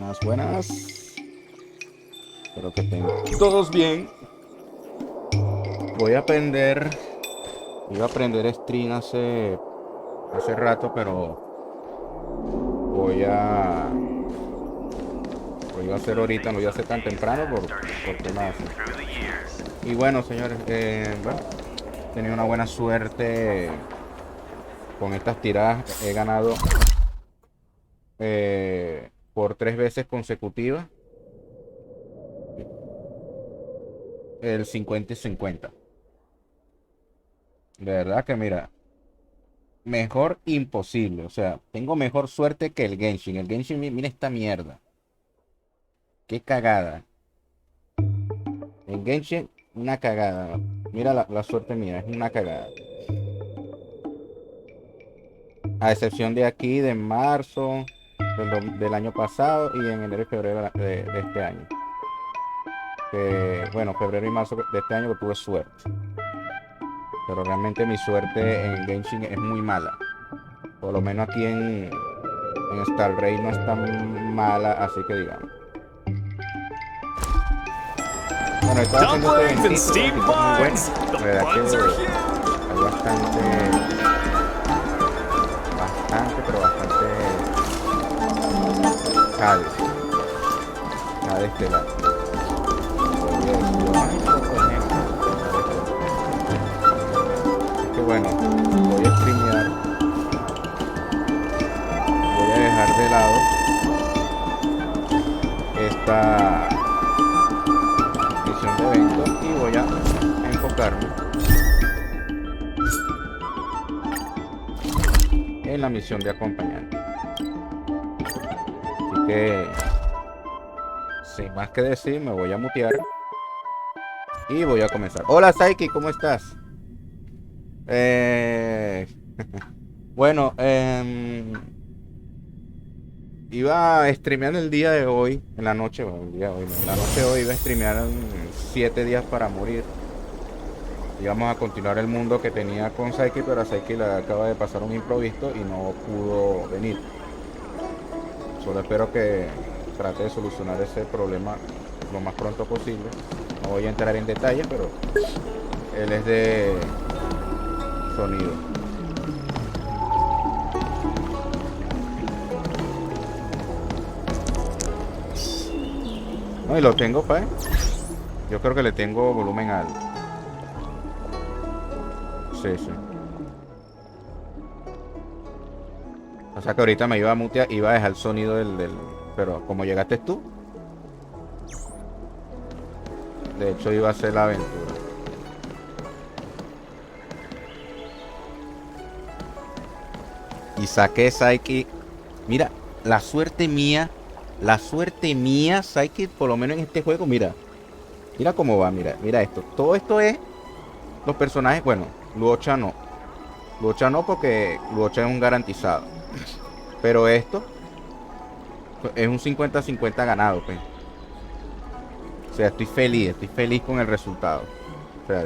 Buenas, buenas. Espero que estén todos bien. Voy a aprender. Iba a aprender stream hace rato, pero lo iba a hacer ahorita, no lo iba a hacer tan temprano por temas. Y bueno, señores, bueno, he tenido una buena suerte con estas tiradas. He ganado por 3 veces consecutivas el 50 y 50. De verdad que mira, mejor imposible. O sea, tengo mejor suerte que el Genshin. El Genshin, mira esta mierda. Qué cagada. El Genshin, una cagada. Mira la suerte mía, es una cagada. A excepción de aquí, de marzo del año pasado y en enero y febrero de este año. Bueno, febrero y marzo de este año que tuve suerte. Pero realmente mi suerte en Genshin es muy mala. Por lo menos aquí en Star Rail no es tan mala, así que digamos. Bueno, estaba haciendo este eventito muy bueno. La verdad que hay pero bastante cada de este lado. Así que bueno, voy a streamear. Voy a dejar de lado esta misión de eventos y voy a enfocarme en la misión de acompañante. Así que sin más que decir, me voy a mutear y voy a comenzar. Hola Saiki, ¿cómo estás? Bueno, iba a streamear el día de hoy, en la noche, bueno, el día de hoy, no, en la noche de hoy iba a streamear en 7 días para morir. Íbamos a continuar el mundo que tenía con Saiki, pero a Saiki le acaba de pasar un imprevisto y no pudo venir. Solo espero que trate de solucionar ese problema lo más pronto posible. No voy a entrar en detalle, pero él es de sonido. No, y lo tengo, pa. Yo creo que le tengo volumen alto. Sí, sí. O sea que ahorita me iba a mutear, iba a dejar el sonido del... Pero como llegaste tú, de hecho iba a hacer la aventura. Y saqué Psyche. Mira, la suerte mía, Psyche, por lo menos en este juego, mira. Mira cómo va, mira esto. Todo esto es los personajes, bueno, Luocha no. Luocha no porque Luocha es un garantizado. Pero esto es un 50-50 ganado, pues. O sea, estoy feliz con el resultado. O sea,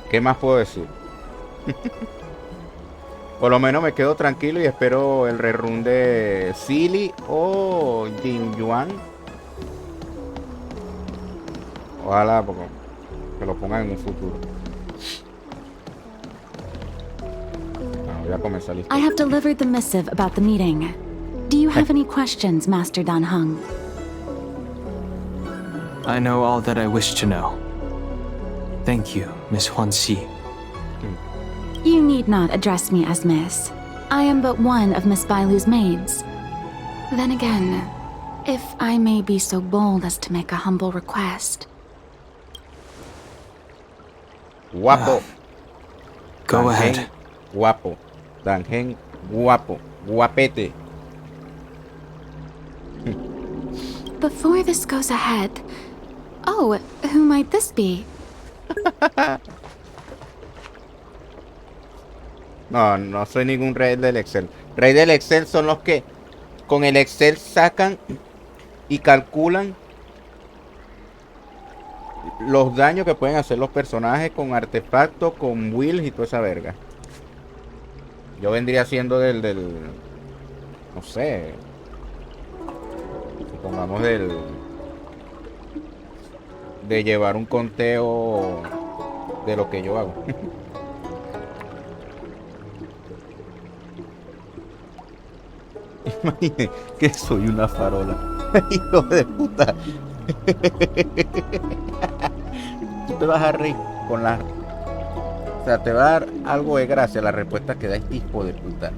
¿qué más puedo decir? Por lo menos me quedo tranquilo y espero el rerun de Silly o Jin Yuan. Ojalá que lo pongan en un futuro. Bueno, voy a comenzar listo. I have delivered the missive about the meeting. Do you have any questions, Master Dan Heng? I know all that I wish to know. Thank you, Miss Huanxi. You need not address me as Miss. I am but one of Miss Bailu's maids. Then again, if I may be so bold as to make a humble request. Guapo. Go ahead. Guapo. Dan Heng, guapo. Guapete. Before this goes ahead... Oh, who might this be? No, no soy ningún rey del Excel. Rey del Excel son los que con el Excel sacan y calculan los daños que pueden hacer los personajes con artefactos, con wills y toda esa verga. Yo vendría siendo del no sé, Supongamos de llevar un conteo de lo que yo hago. Imagine que soy una farola. Hijo de puta. Tú te vas a reír con la... O sea, te va a dar algo de gracia la respuesta que da este hijo de puta.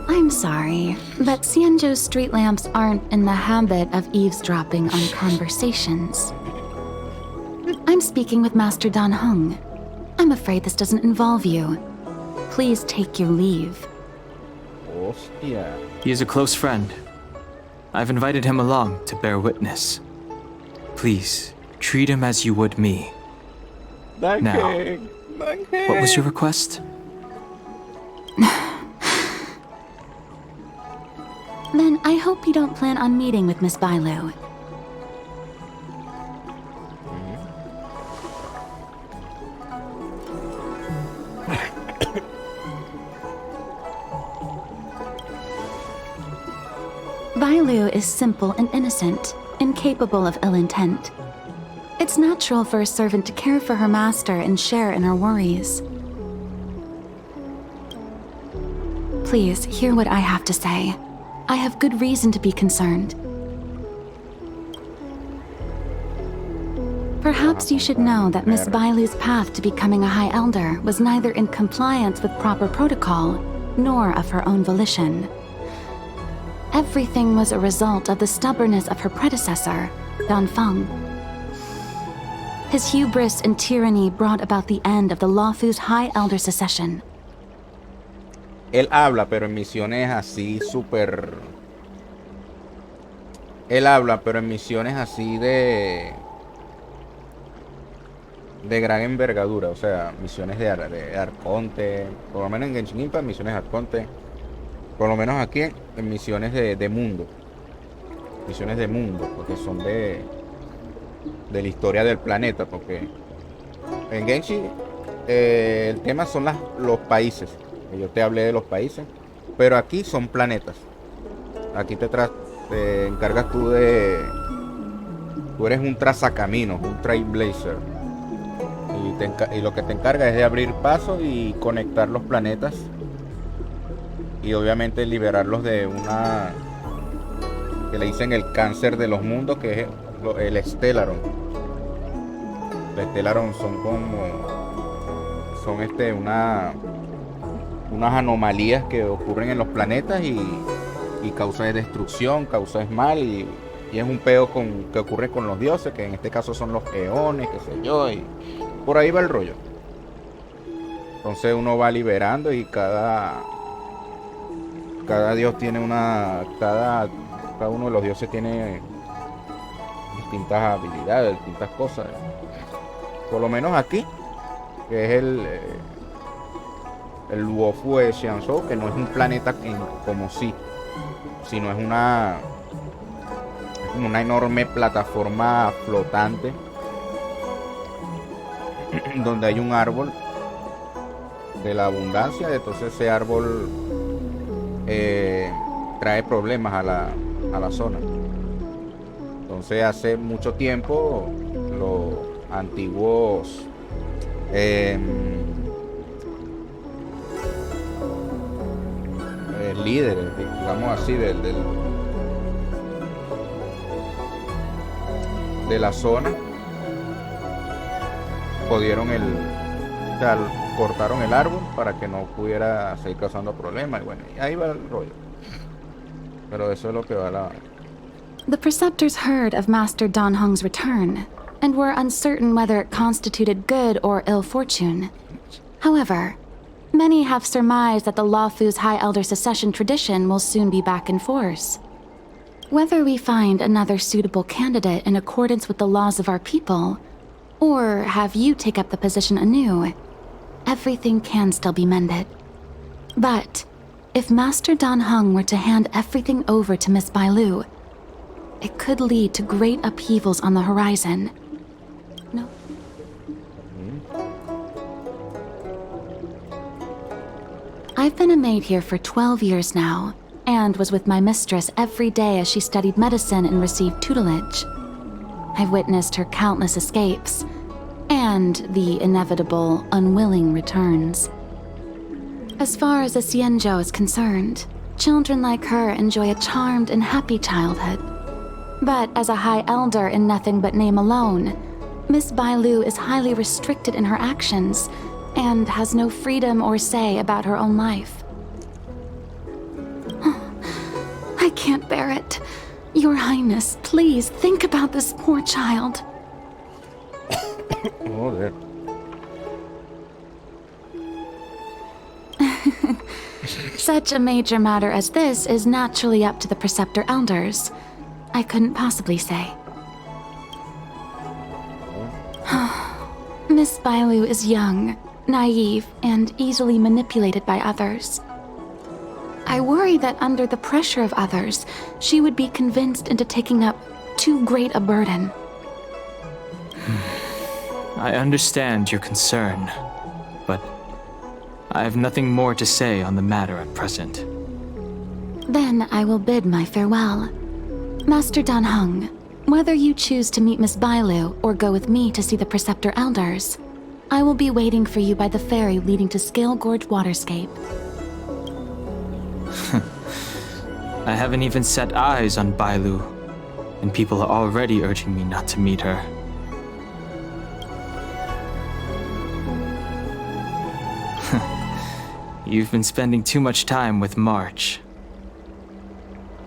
I'm sorry, but Xianzhou's street lamps aren't in the habit of eavesdropping on conversations. I'm speaking with Master Dan Heng. I'm afraid this doesn't involve you. Please take your leave. Hostia. He is a close friend. I've invited him along to bear witness. Please, treat him as you would me. Now, what was your request? Then I hope you don't plan on meeting with Miss Bailu. Bailu is simple and innocent, incapable of ill intent. It's natural for a servant to care for her master and share in her worries. Please, hear what I have to say. I have good reason to be concerned. Perhaps you should know that Miss Bailu's path to becoming a High Elder was neither in compliance with proper protocol, nor of her own volition. Everything was a result of the stubbornness of her predecessor, Dan Feng. His hubris and tyranny brought about the end of the Luofu's High Elder succession. Él habla, pero en misiones así súper... Él habla, pero en misiones así de gran envergadura. O sea, misiones de Arconte. Por lo menos en Genshin Impact, misiones de Arconte. Por lo menos aquí en misiones de mundo. Misiones de mundo, porque son de la historia del planeta. Porque en Genshin el tema son los países. Yo te hablé de los países, pero aquí son planetas. Aquí te encargas tú tú eres un trazacaminos, un trailblazer, y lo que te encargas es de abrir paso y conectar los planetas, y obviamente liberarlos de una que le dicen el cáncer de los mundos, que es el Stellaron. El Stellaron son unas anomalías que ocurren en los planetas y causa de destrucción, causa de mal, y es un peo que ocurre con los dioses, que en este caso son los eones, qué sé yo, y por ahí va el rollo. Entonces uno va liberando, y cada dios tiene cada uno de los dioses tiene distintas habilidades, distintas cosas. Por lo menos aquí, que es el Luofu de Xianzhou, que no es un planeta como sí, sino es una enorme plataforma flotante donde hay un árbol de la abundancia. Entonces ese árbol trae problemas a la zona. Entonces hace mucho tiempo los antiguos líderes, digamos así, de la zona, cortaron el árbol para que no pudiera seguir causando problemas, y bueno, y ahí va el rollo. Pero eso es lo que va la... The preceptors heard of Master Dan Heng's return, and were uncertain whether it constituted good or ill fortune. However, many have surmised that the Luofu's High Elder succession tradition will soon be back in force. Whether we find another suitable candidate in accordance with the laws of our people, or have you take up the position anew, everything can still be mended. But if Master Dan Heng were to hand everything over to Miss Bailu, it could lead to great upheavals on the horizon. No. I've been a maid here for 12 years now, and was with my mistress every day as she studied medicine and received tutelage. I've witnessed her countless escapes, and the inevitable, unwilling returns. As far as a Xianzhou is concerned, children like her enjoy a charmed and happy childhood. But as a High Elder in nothing but name alone, Miss Bailu is highly restricted in her actions and has no freedom or say about her own life. I can't bear it. Your Highness, please think about this poor child. Oh, there. Such a major matter as this is naturally up to the Preceptor Elders. I couldn't possibly say. Miss Bailu is young, naive, and easily manipulated by others. I worry that under the pressure of others, she would be convinced into taking up too great a burden. I understand your concern, but I have nothing more to say on the matter at present. Then I will bid my farewell. Master Dan Heng, whether you choose to meet Miss Bailu or go with me to see the Preceptor Elders, I will be waiting for you by the ferry leading to Scale Gorge Waterscape. I haven't even set eyes on Bailu, and people are already urging me not to meet her. You've been spending too much time with March.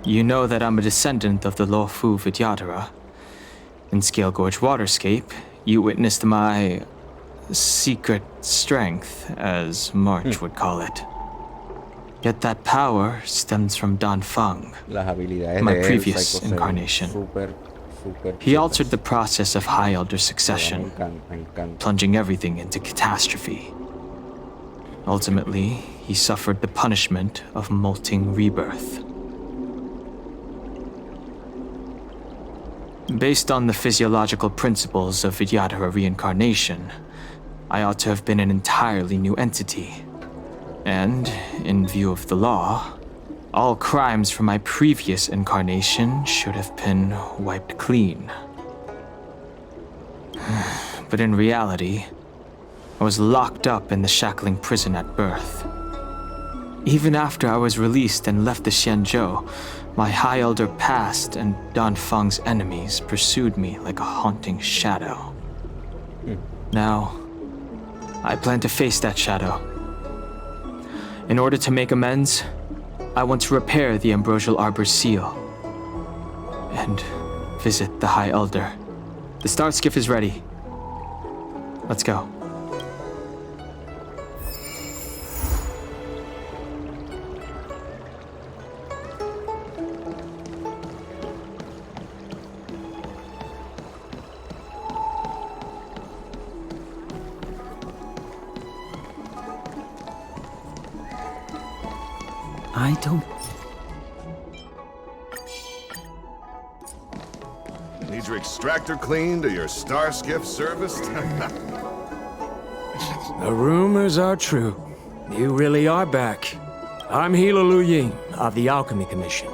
You know that I'm a descendant of the Luofu Vidyadhara. In Scale Gorge Waterscape, you witnessed my secret strength, as March would call it. Yet that power stems from Dan Feng, Las habilidades my de él, previous Psycho, se ven incarnation. Súper. He altered the process of High Elder succession, Me encanta. plunging everything into catastrophe. Ultimately, he suffered the punishment of molting rebirth. Based on the physiological principles of Vidyadhara reincarnation, I ought to have been an entirely new entity. And, in view of the law, all crimes from my previous incarnation should have been wiped clean. But in reality, I was locked up in the shackling prison at birth. Even after I was released and left the Xianzhou, my High Elder past and Dan Feng's enemies pursued me like a haunting shadow. Now, I plan to face that shadow. In order to make amends, I want to repair the Ambrosial Arbor's seal and visit the High Elder. The star skiff is ready. Let's go. I don't... Need your extractor cleaned or your star skiff serviced? The rumors are true. You really are back. I'm Hila Lu Ying of the Alchemy Commission.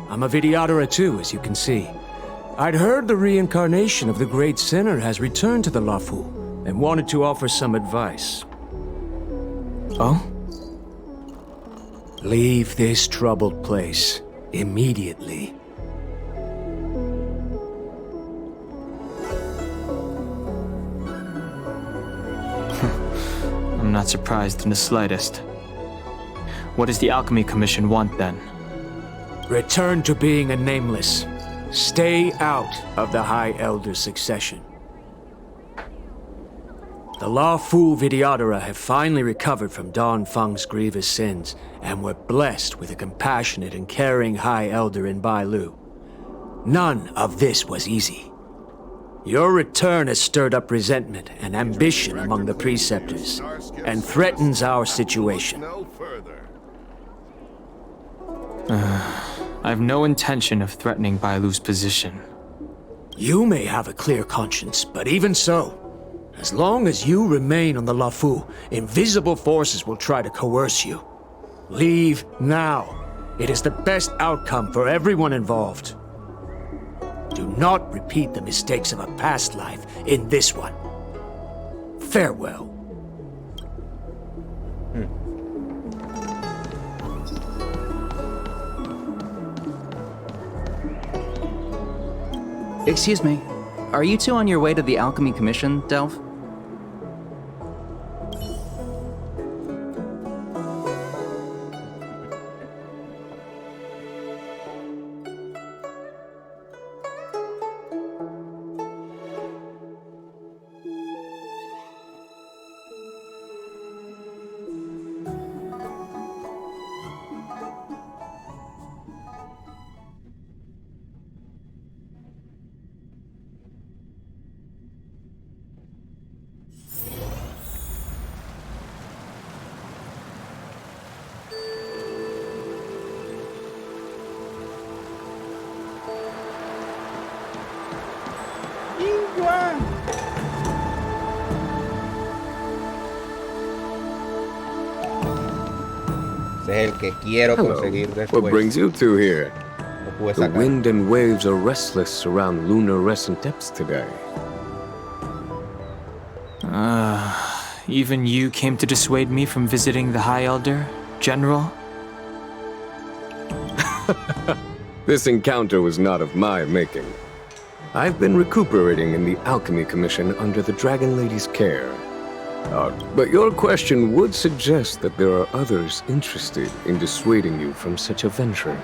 I'm a Vidyadhara too, as you can see. I'd heard the reincarnation of the Great Sinner has returned to the Luofu and wanted to offer some advice. Oh? Leave this troubled place immediately. I'm not surprised in the slightest. What does the Alchemy Commission want then? Return to being a nameless. Stay out of the High Elder succession. The Luofu Vidyadhara have finally recovered from Dan Feng's grievous sins, and were blessed with a compassionate and caring High Elder in Bailu. None of this was easy. Your return has stirred up resentment and ambition among the preceptors, and threatens our situation. No further. I have no intention of threatening Bailu's position. You may have a clear conscience, but even so, as long as you remain on the Luofu, invisible forces will try to coerce you. Leave now, It is the best outcome for everyone involved. Do not repeat the mistakes of a past life in this one. Farewell. Excuse me, are you two on your way to the Alchemy Commission, Delph? Ese es el que quiero conseguir después. What brings you two here? No pude The sacar. wind and waves are restless around lunar-rescent depths today. Even you came to dissuade me from visiting the High Elder, General? This encounter was not of my making. I've been recuperating in the Alchemy Commission under the Dragon Lady's care. But your question would suggest that there are others interested in dissuading you from such a venture.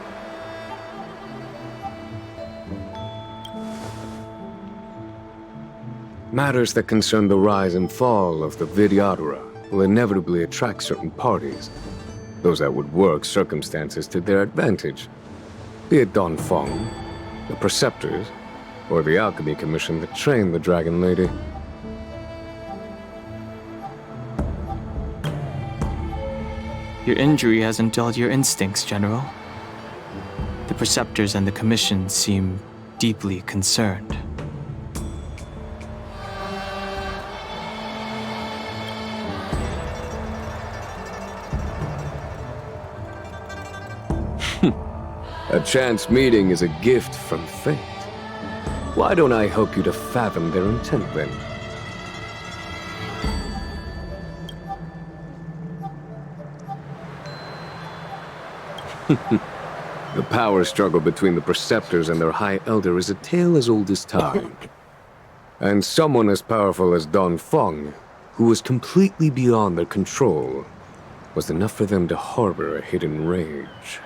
Matters that concern the rise and fall of the Vidyadhara will inevitably attract certain parties, those that would work circumstances to their advantage, be it Don Fong, the Preceptors, or the Alchemy Commission that trained the Dragon Lady. Your injury hasn't dulled your instincts, General. The Preceptors and the Commission seem deeply concerned. A chance meeting is a gift from fate. Why don't I help you to fathom their intent, then? The power struggle between the Preceptors and their High Elder is a tale as old as time. And someone as powerful as Don Fong, who was completely beyond their control, was enough for them to harbor a hidden rage.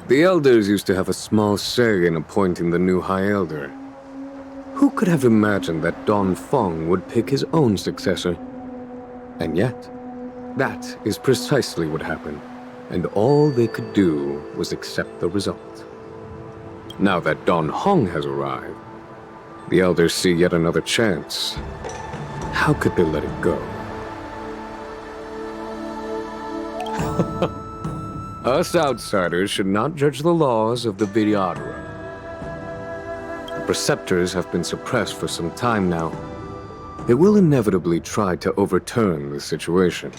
The Elders used to have a small say in appointing the new High Elder. Who could have imagined that Don Fong would pick his own successor? And yet, that is precisely what happened, and all they could do was accept the result. Now that Don Hong has arrived, the Elders see yet another chance. How could they let it go? Us outsiders should not judge the laws of the Vidyadhara. The Preceptors have been suppressed for some time now. They will inevitably try to overturn the situation.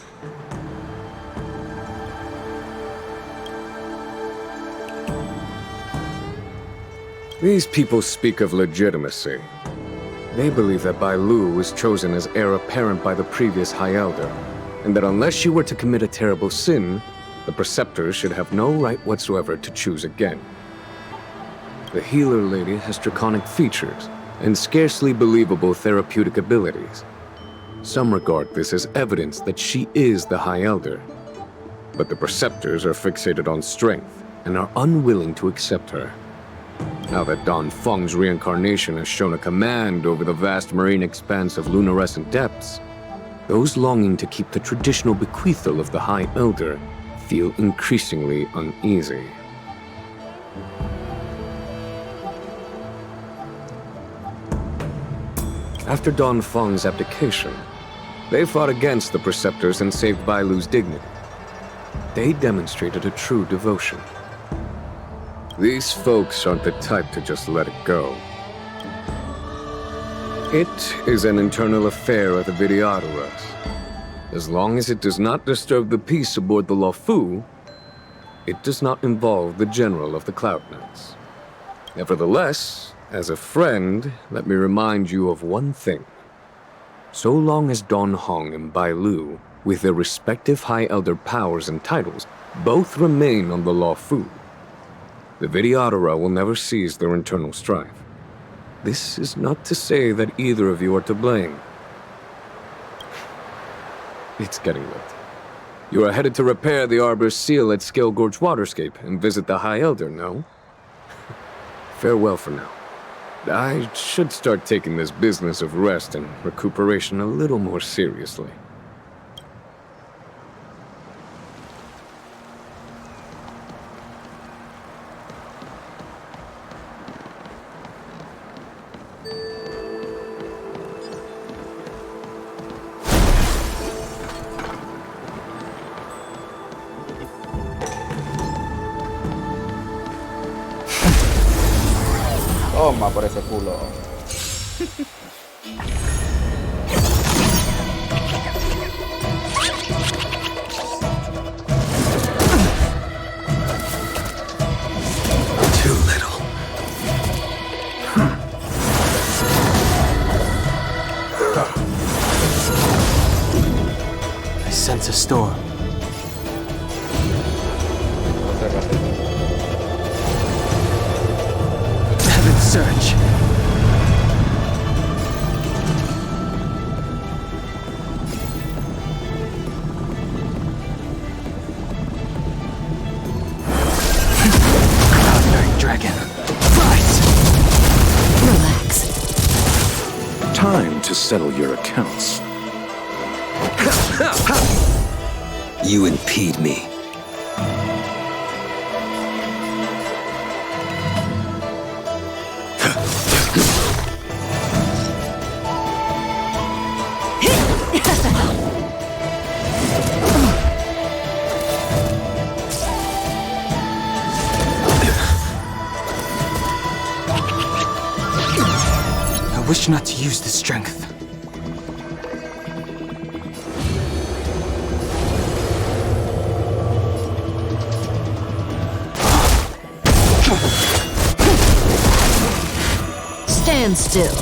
These people speak of legitimacy. They believe that Bai Lu was chosen as heir apparent by the previous High Elder, and that unless she were to commit a terrible sin, the Preceptors should have no right whatsoever to choose again. The Healer Lady has draconic features and scarcely believable therapeutic abilities. Some regard this as evidence that she is the High Elder, but the Preceptors are fixated on strength and are unwilling to accept her. Now that Don Fong's reincarnation has shown a command over the vast marine expanse of lunarescent depths, those longing to keep the traditional bequeathal of the High Elder feel increasingly uneasy. After Don Fong's abdication, they fought against the Preceptors and saved Bai Lu's dignity. They demonstrated a true devotion. These folks aren't the type to just let it go. It is an internal affair of the Vidyadharas. As long as it does not disturb the peace aboard the Luofu, it does not involve the General of the Cloud Knights. Nevertheless, as a friend, let me remind you of one thing. So long as Don Hong and Bai Lu, with their respective High Elder powers and titles, both remain on the Law Fu, the Videodora will never cease their internal strife. This is not to say that either of you are to blame. It's getting late. You are headed to repair the Arbor's seal at Scale Gorge Waterscape and visit the High Elder, no? Farewell for now. I should start taking this business of rest and recuperation a little more seriously. Toma por ese culo. Too little. I sense a storm. Heaven's Surge. Cloud-bearing dragon. Rise! Relax. Time to settle your accounts. You impede me. I wish not to use this strength. Stand still.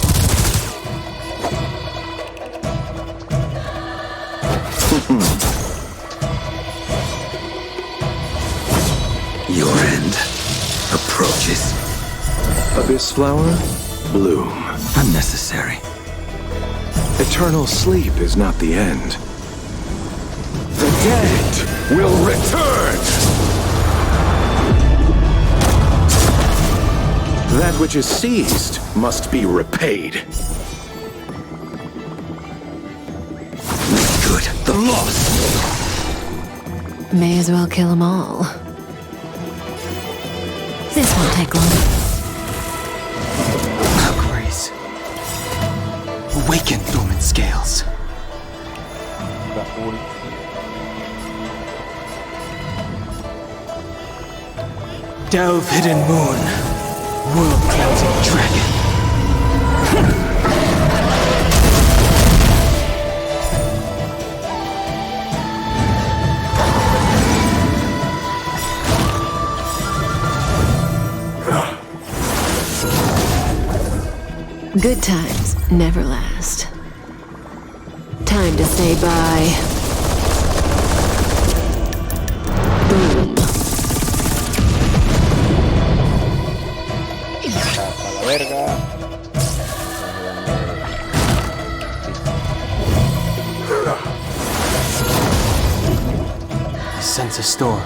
Your end approaches. Abyss flower, bloom. Unnecessary. Eternal sleep is not the end. The dead will return! That which is seized must be repaid. Make good the loss! May as well kill them all. This won't take long. Grace. Awaken dormant scales. Delve hidden moon. World cleansing dragon. Good times never last. Time to say bye. Boom. A la verga. I sense a storm.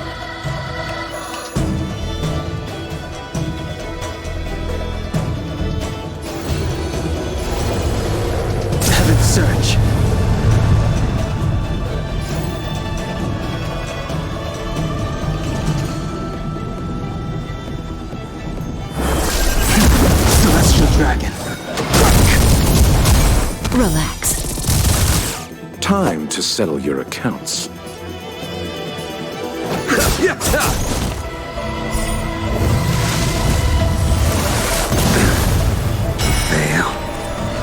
Heaven's Surge. Celestial dragon. Relax. Time to settle your accounts. Fail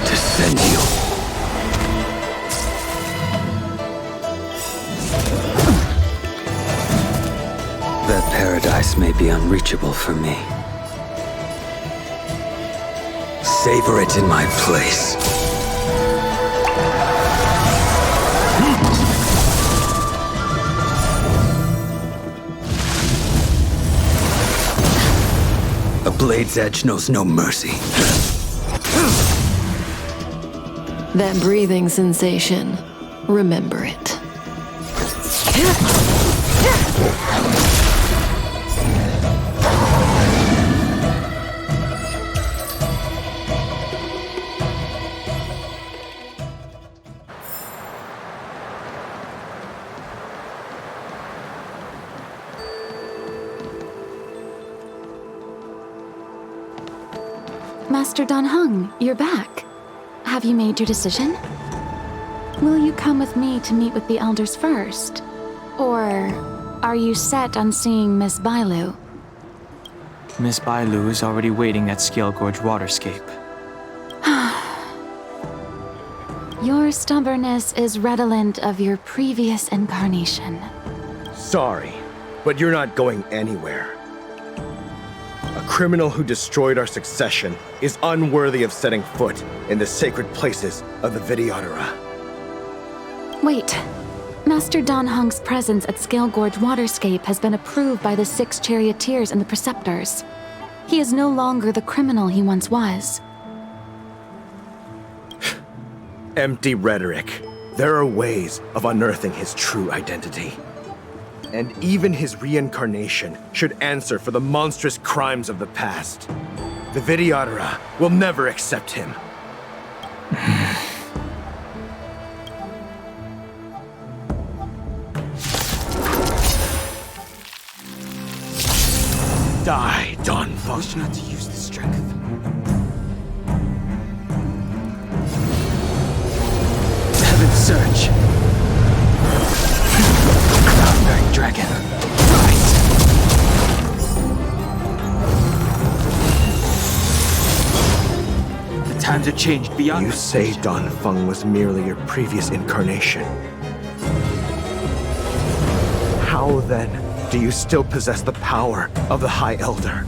to send you. That paradise may be unreachable for me. Savor it in my place. A blade's edge knows no mercy. That breathing sensation, remember it. Master Dan Heng, you're back. Have you made your decision? Will you come with me to meet with the elders first? Or are you set on seeing Miss Bailu? Miss Bailu is already waiting at Scale Gorge Waterscape. Your stubbornness is redolent of your previous incarnation. Sorry, but you're not going anywhere. A criminal who destroyed our succession is unworthy of setting foot in the sacred places of the Vidyadhara. Wait. Master Dan Heng's presence at Scale Gorge Waterscape has been approved by the 6 charioteers and the preceptors. He is no longer the criminal he once was. Empty rhetoric. There are ways of unearthing his true identity. And even his reincarnation should answer for the monstrous crimes of the past. The Vidyadhara will never accept him. Die, Don Fung. Wish not to use the strength. Heaven's Surge. Cloud-bearing dragon. Rise! The times have changed beyond. You say Don Fung was merely your previous incarnation. How then do you still possess the power of the High Elder?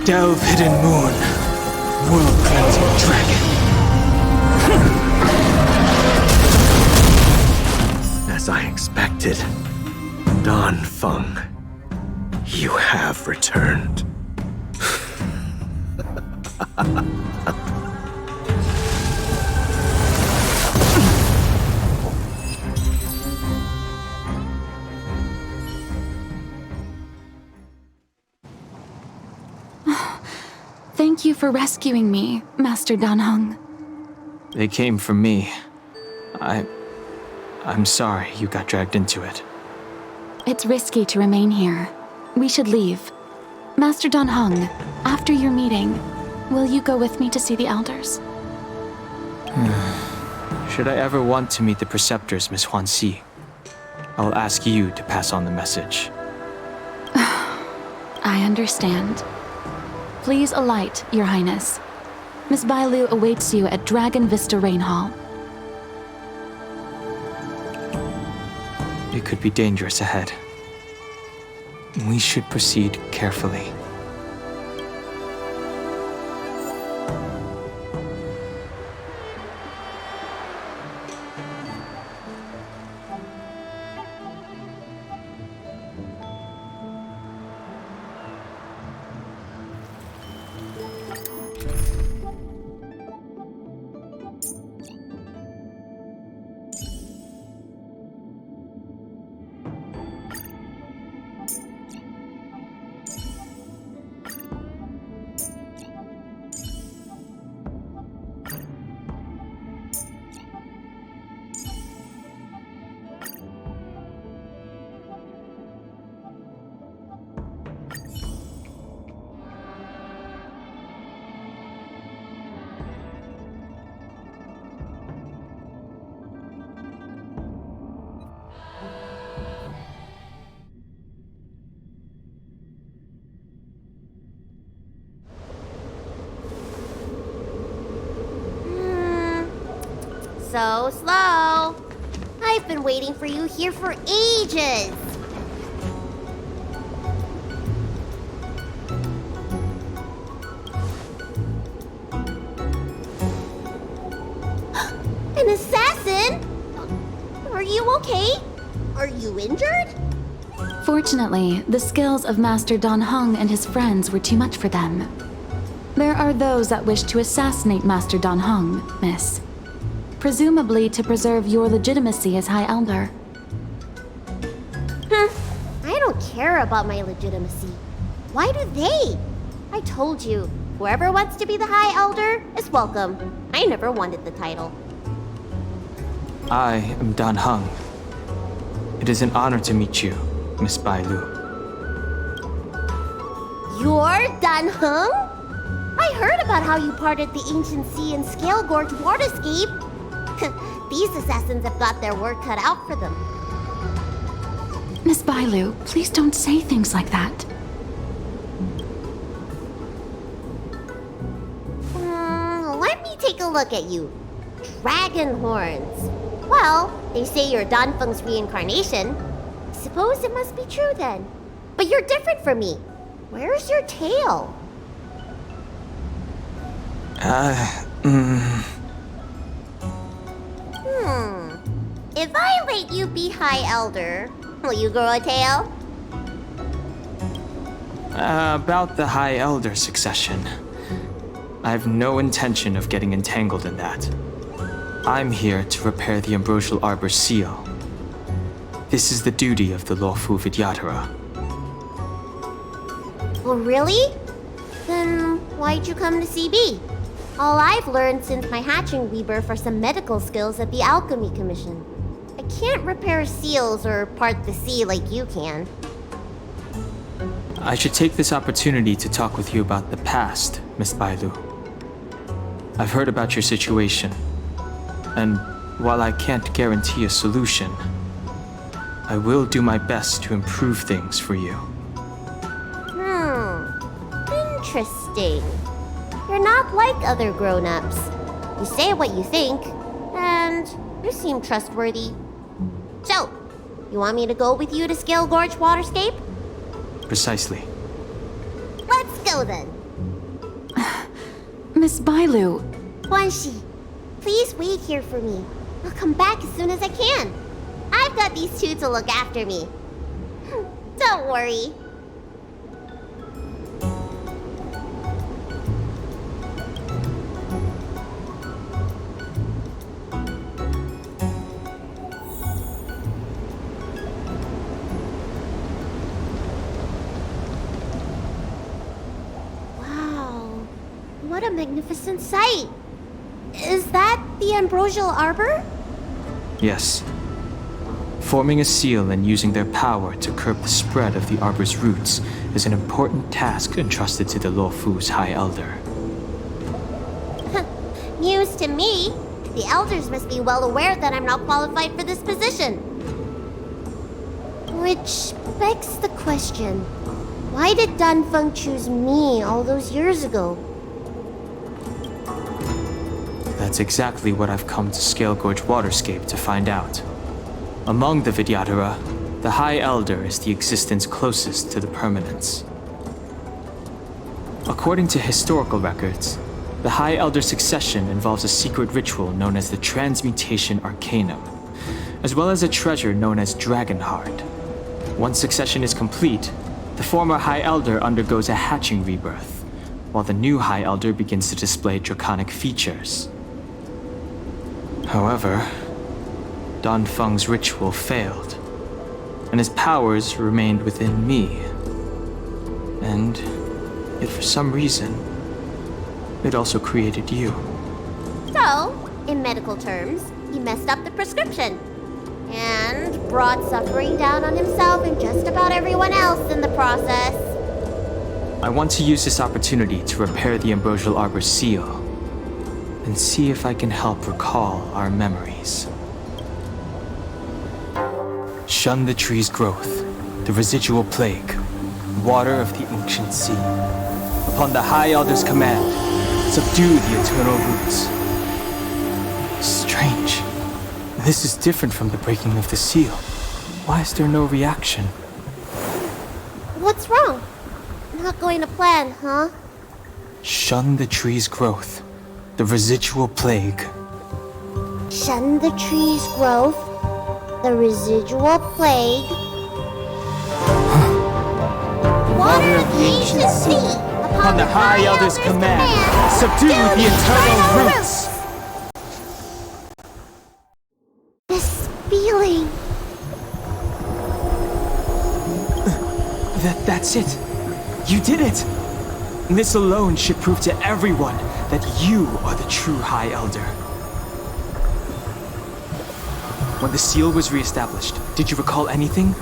Delve hidden moon, world cleansing dragon. As I expected, Don Fung, you have returned. Thank you for rescuing me, Master Dan Heng. They came for me. I'm sorry you got dragged into it. It's risky to remain here. We should leave. Master Dan Heng, after your meeting, will you go with me to see the elders? Should I ever want to meet the preceptors, Miss Huanxi, I'll ask you to pass on the message. I understand. Please alight, Your Highness. Miss Bailu awaits you at Dragon Vista Rain Hall. It could be dangerous ahead. We should proceed carefully. so slow. I've been waiting for you here for ages. An assassin? Are you okay? Are you injured? Fortunately, the skills of Master Dan Heng and his friends were too much for them. There are those that wish to assassinate Master Dan Heng, miss. Presumably to preserve your legitimacy as High Elder. I don't care about my legitimacy. Why do they? I told you, whoever wants to be the High Elder is welcome. I never wanted the title. I am Dan Heng. It is an honor to meet you, Miss Bailu. You're Dan Heng? I heard about how you parted the ancient sea and Scale Gorge waterscape. These assassins have got their work cut out for them. Miss Bailu, please don't say things like that. Let me take a look at you. Dragon horns. Well, they say you're Dan Feng's reincarnation. Suppose it must be true then. But you're different from me. Where's your tail? If I let you be High Elder, will you grow a tail? About the High Elder succession. I have no intention of getting entangled in that. I'm here to repair the Ambrosial Arbor's seal. This is the duty of the lawful Vidyadhara. Oh, really? Then why'd you come to CB? All I've learned since my hatching rebirth are some medical skills at the Alchemy Commission. I can't repair seals or part the sea like you can. I should take this opportunity to talk with you about the past, Miss Bailu. I've heard about your situation, and while I can't guarantee a solution, I will do my best to improve things for you. Interesting. You're not like other grown-ups. You say what you think, and you seem trustworthy. So, you want me to go with you to Scale Gorge Waterscape? Precisely. Let's go then. Miss Bailu. Guanxi, please wait here for me. I'll come back as soon as I can. I've got these two to look after me. Don't worry. What a magnificent sight! Is that the Ambrosial Arbor? Yes. Forming a seal and using their power to curb the spread of the Arbor's roots is an important task entrusted to the Luofu's High Elder. News to me. The Elders must be well aware that I'm not qualified for this position. Which begs the question, why did Dan Feng choose me all those years ago? That's exactly what I've come to Scale Gorge Waterscape to find out. Among the Vidyadhara, the High Elder is the existence closest to the permanence. According to historical records, the High Elder succession involves a secret ritual known as the Transmutation Arcanum, as well as a treasure known as Dragon Heart. Once succession is complete, the former High Elder undergoes a hatching rebirth, while the new High Elder begins to display draconic features. However, Dan Feng's ritual failed, and his powers remained within me. And yet for some reason, it also created you. So, in medical terms, he messed up the prescription. And brought suffering down on himself and just about everyone else in the process. I want to use this opportunity to repair the Ambrosial Arbor's seal, and see if I can help recall our memories. Shun the tree's growth, the residual plague, water of the ancient sea. Upon the High Elder's command, subdue the eternal roots. Strange. This is different from the breaking of the seal. Why is there no reaction? What's wrong? Not going to plan, huh? Shun the tree's growth. The residual plague. Shun the tree's growth. The residual plague. Water of the ancient sea. Upon the High Elder's command, subdue the eternal roots! This feeling. That's it. You did it! This alone should prove to everyone that you are the true High Elder. When the seal was reestablished, did you recall anything?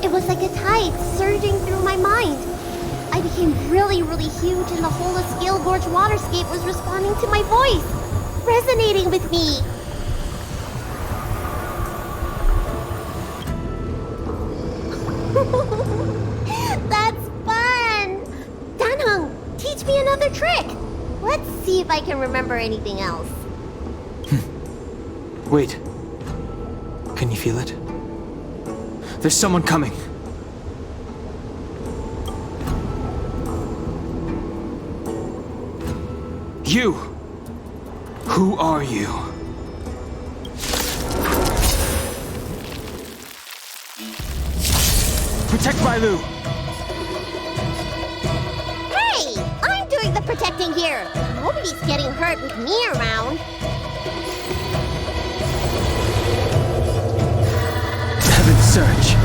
It was like a tide surging through my mind. I became really, really huge, and the whole of Scale Gorge waterscape was responding to my voice, resonating with me. That's fun! Danheng, teach me another trick. Let's see if I can remember anything else. Wait. Can you feel it? There's someone coming. You! Who are you? Protect Bailu! Hey! I'm doing the protecting here! Nobody's getting hurt with me around. Heaven's Surge!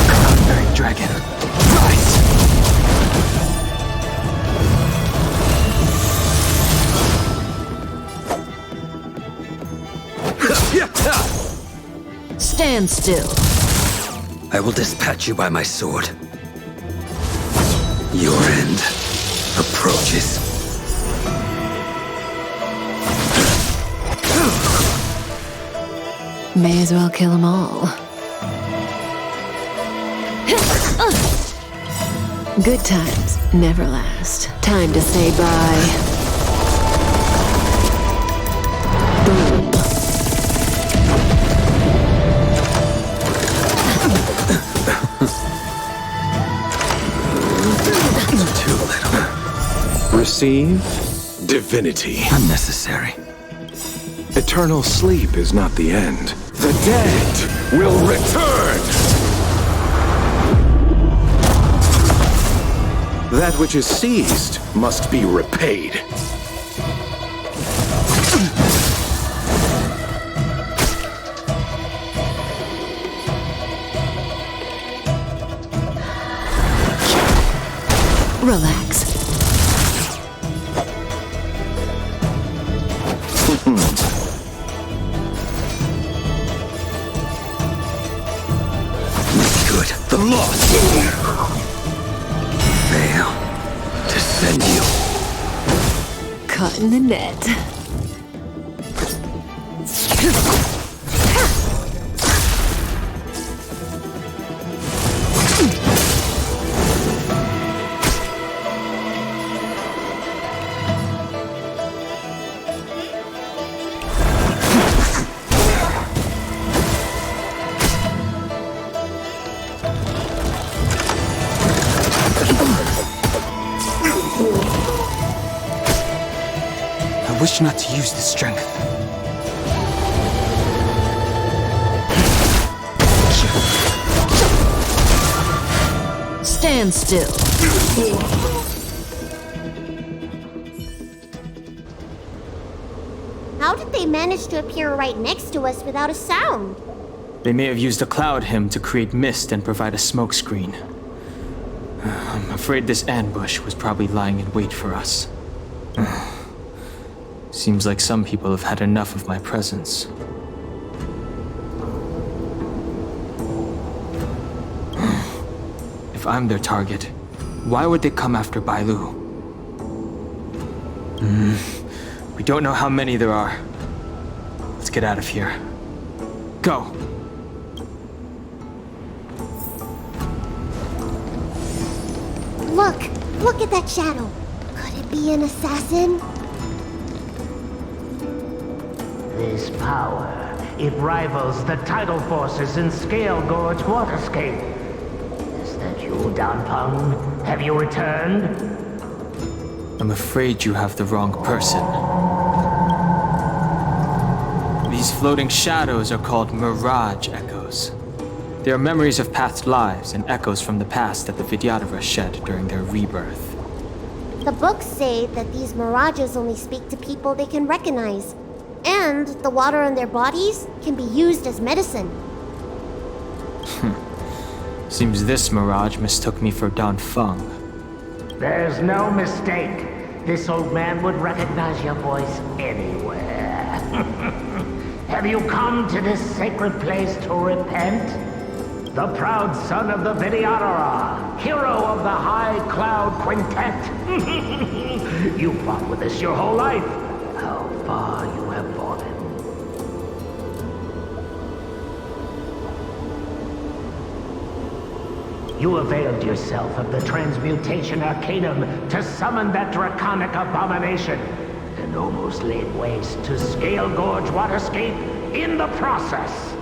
Cloud-bearing dragon, rise! Stand still. I will dispatch you by my sword. Your end approaches. May as well kill them all. Good times never last. Time to say bye. Boom. Too little. Receive divinity. Unnecessary. Eternal sleep is not the end. The dead will return! That which is seized must be repaid. Relax. Good. The lost. Fail to send you. Caught in the net. I wish not to use this strength. Stand still. How did they manage to appear right next to us without a sound? They may have used a cloud hymn to create mist and provide a smoke screen. I'm afraid this ambush was probably lying in wait for us. Seems like some people have had enough of my presence. If I'm their target, why would they come after Bailu? We don't know how many there are. Let's get out of here. Go! Look! Look at that shadow! Could it be an assassin? This power, it rivals the tidal forces in Scale Gorge Waterscape. Is that you, Danpeng? Have you returned? I'm afraid you have the wrong person. These floating shadows are called mirage echoes. They are memories of past lives and echoes from the past that the Vidyadhara shed during their rebirth. The books say that these mirages only speak to people they can recognize. And the water in their bodies can be used as medicine. Seems this mirage mistook me for Danfeng. There's no mistake. This old man would recognize your voice anywhere. Have you come to this sacred place to repent? The proud son of the Vidyadhara, hero of the High Cloud Quintet. You fought with us your whole life. How far you have fallen. You availed yourself of the Transmutation Arcanum to summon that draconic abomination, and almost laid waste to Scale Gorge Waterscape in the process.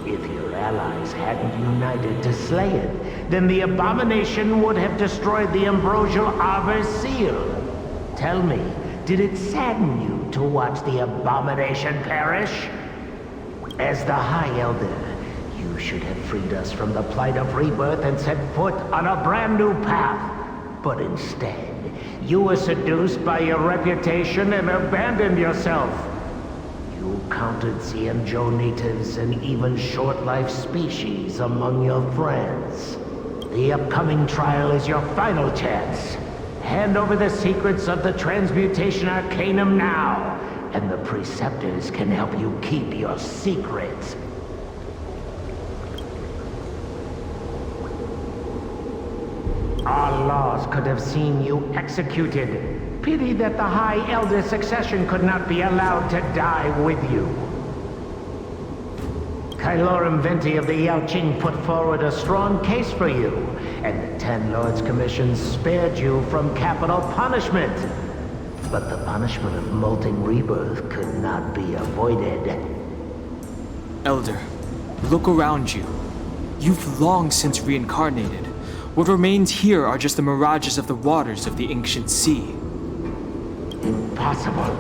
If your allies hadn't united to slay it, then the abomination would have destroyed the Ambrosial Arbor's seal. Tell me, did it sadden you to watch the abomination perish? As the High Elder, you should have freed us from the plight of rebirth and set foot on a brand new path. But instead, you were seduced by your reputation and abandoned yourself. You counted Xianzhou natives and even short-life species among your friends. The upcoming trial is your final chance. Hand over the secrets of the Transmutation Arcanum now, and the Preceptors can help you keep your secrets. Our laws could have seen you executed. Pity that the High Elder succession could not be allowed to die with you. Kailorum Venti of the Yaoqing put forward a strong case for you, and the Ten Lords Commission spared you from capital punishment. But the punishment of molting rebirth could not be avoided. Elder, look around you. You've long since reincarnated. What remains here are just the mirages of the waters of the ancient sea. Impossible.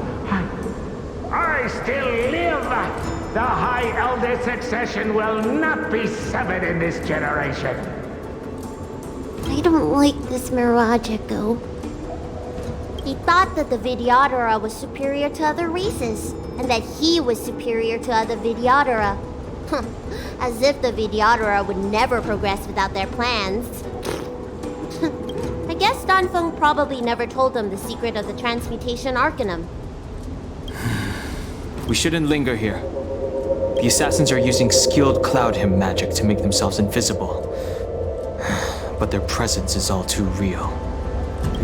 I still live! The High Elder succession will not be severed in this generation. I don't like this Mirage Echo. He thought that the Vidyadhara was superior to other races, and that he was superior to other Vidyadhara. As if the Vidyadhara would never progress without their plans. I guess Danfeng probably never told him the secret of the Transmutation Arcanum. We shouldn't linger here. The assassins are using skilled cloud hymn magic to make themselves invisible. But their presence is all too real.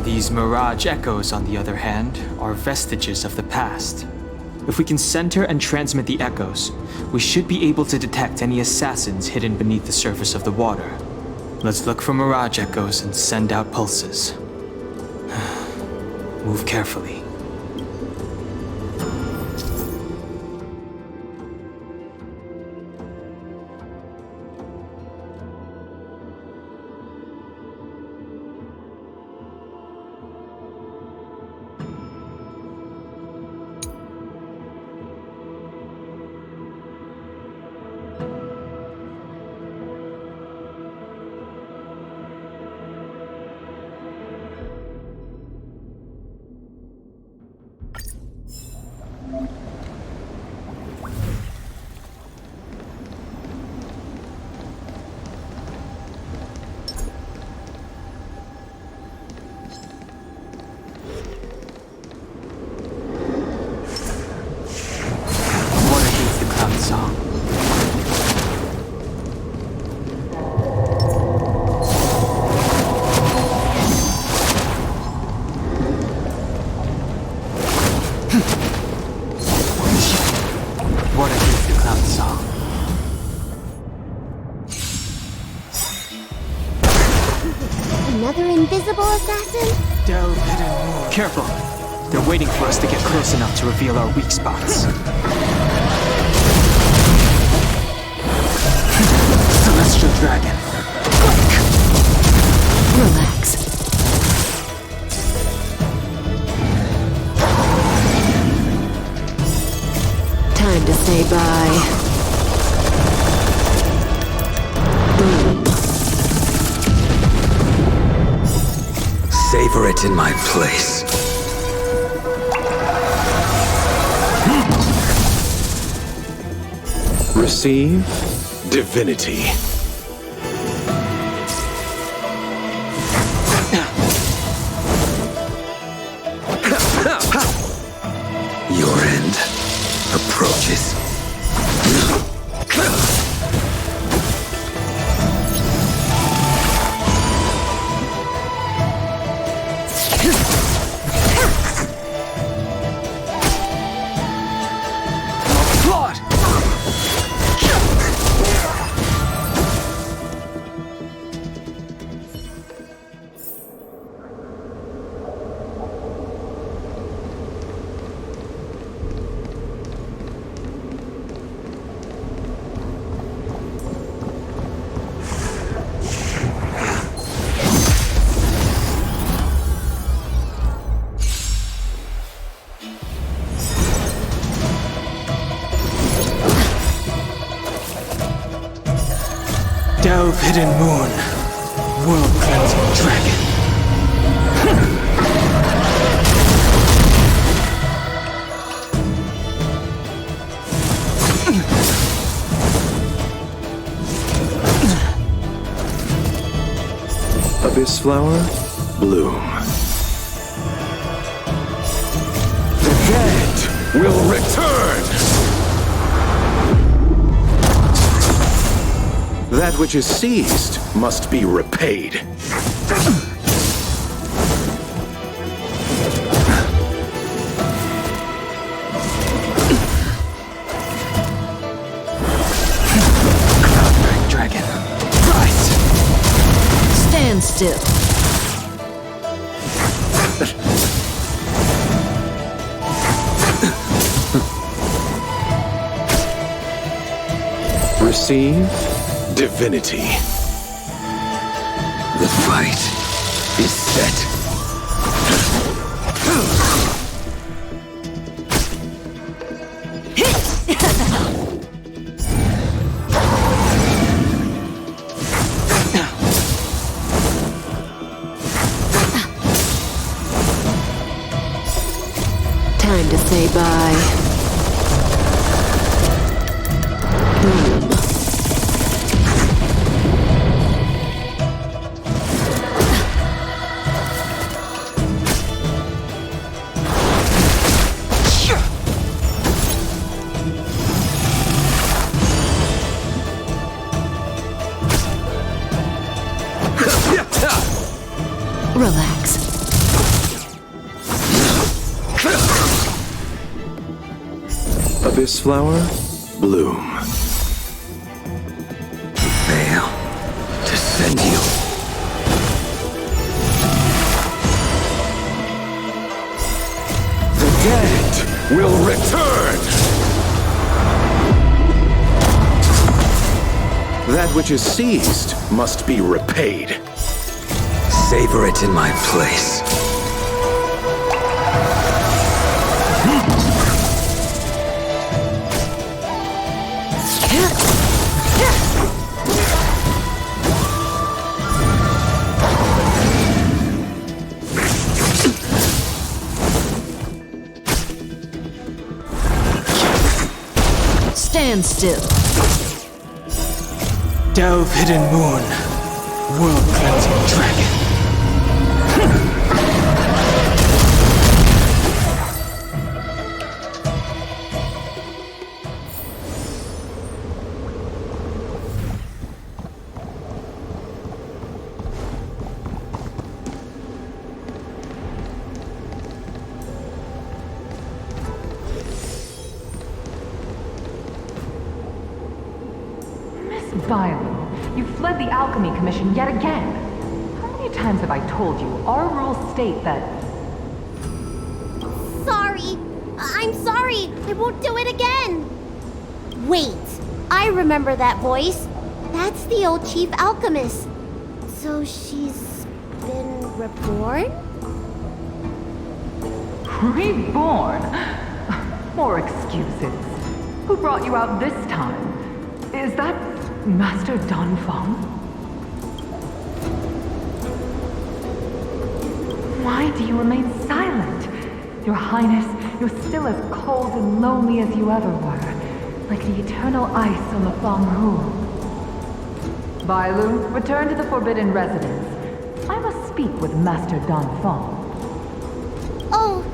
These mirage echoes, on the other hand, are vestiges of the past. If we can center and transmit the echoes, we should be able to detect any assassins hidden beneath the surface of the water. Let's look for mirage echoes and send out pulses. Move carefully. invisible assassin? Delve hidden moon. Careful. They're waiting for us to get close enough to reveal our weak spots. Celestial dragon. Relax. Time to say bye. Boom. Savor it in my place. Receive divinity. Your end approaches. Delve hidden moon. World cleansing dragon. Abyss flower, bloom. The dead will return! That which is seized must be repaid. Cloud dragon. Rise! Stand still. Receive divinity. The fight is set. Time to say bye. Boom. Relax. Abyss flower, bloom. Veil to send you. The dead will return! That which is seized must be repaid. Savor it in my place. Stand still. Delve hidden moon. World cleansing dragon. Miss Violet, you fled the Alchemy Commission yet again. How many many times have I told you, our rules state that... Sorry. I'm sorry. I won't do it again. Wait. I remember that voice. That's the old chief alchemist. So she's been reborn? Reborn? More excuses. Who brought you out this time? Is that Master Danfeng? Why do you remain silent? Your Highness, you're still as cold and lonely as you ever were, like the eternal ice on the Fanghu. Bailu, return to the Forbidden Residence. I must speak with Master Danfeng. Oh,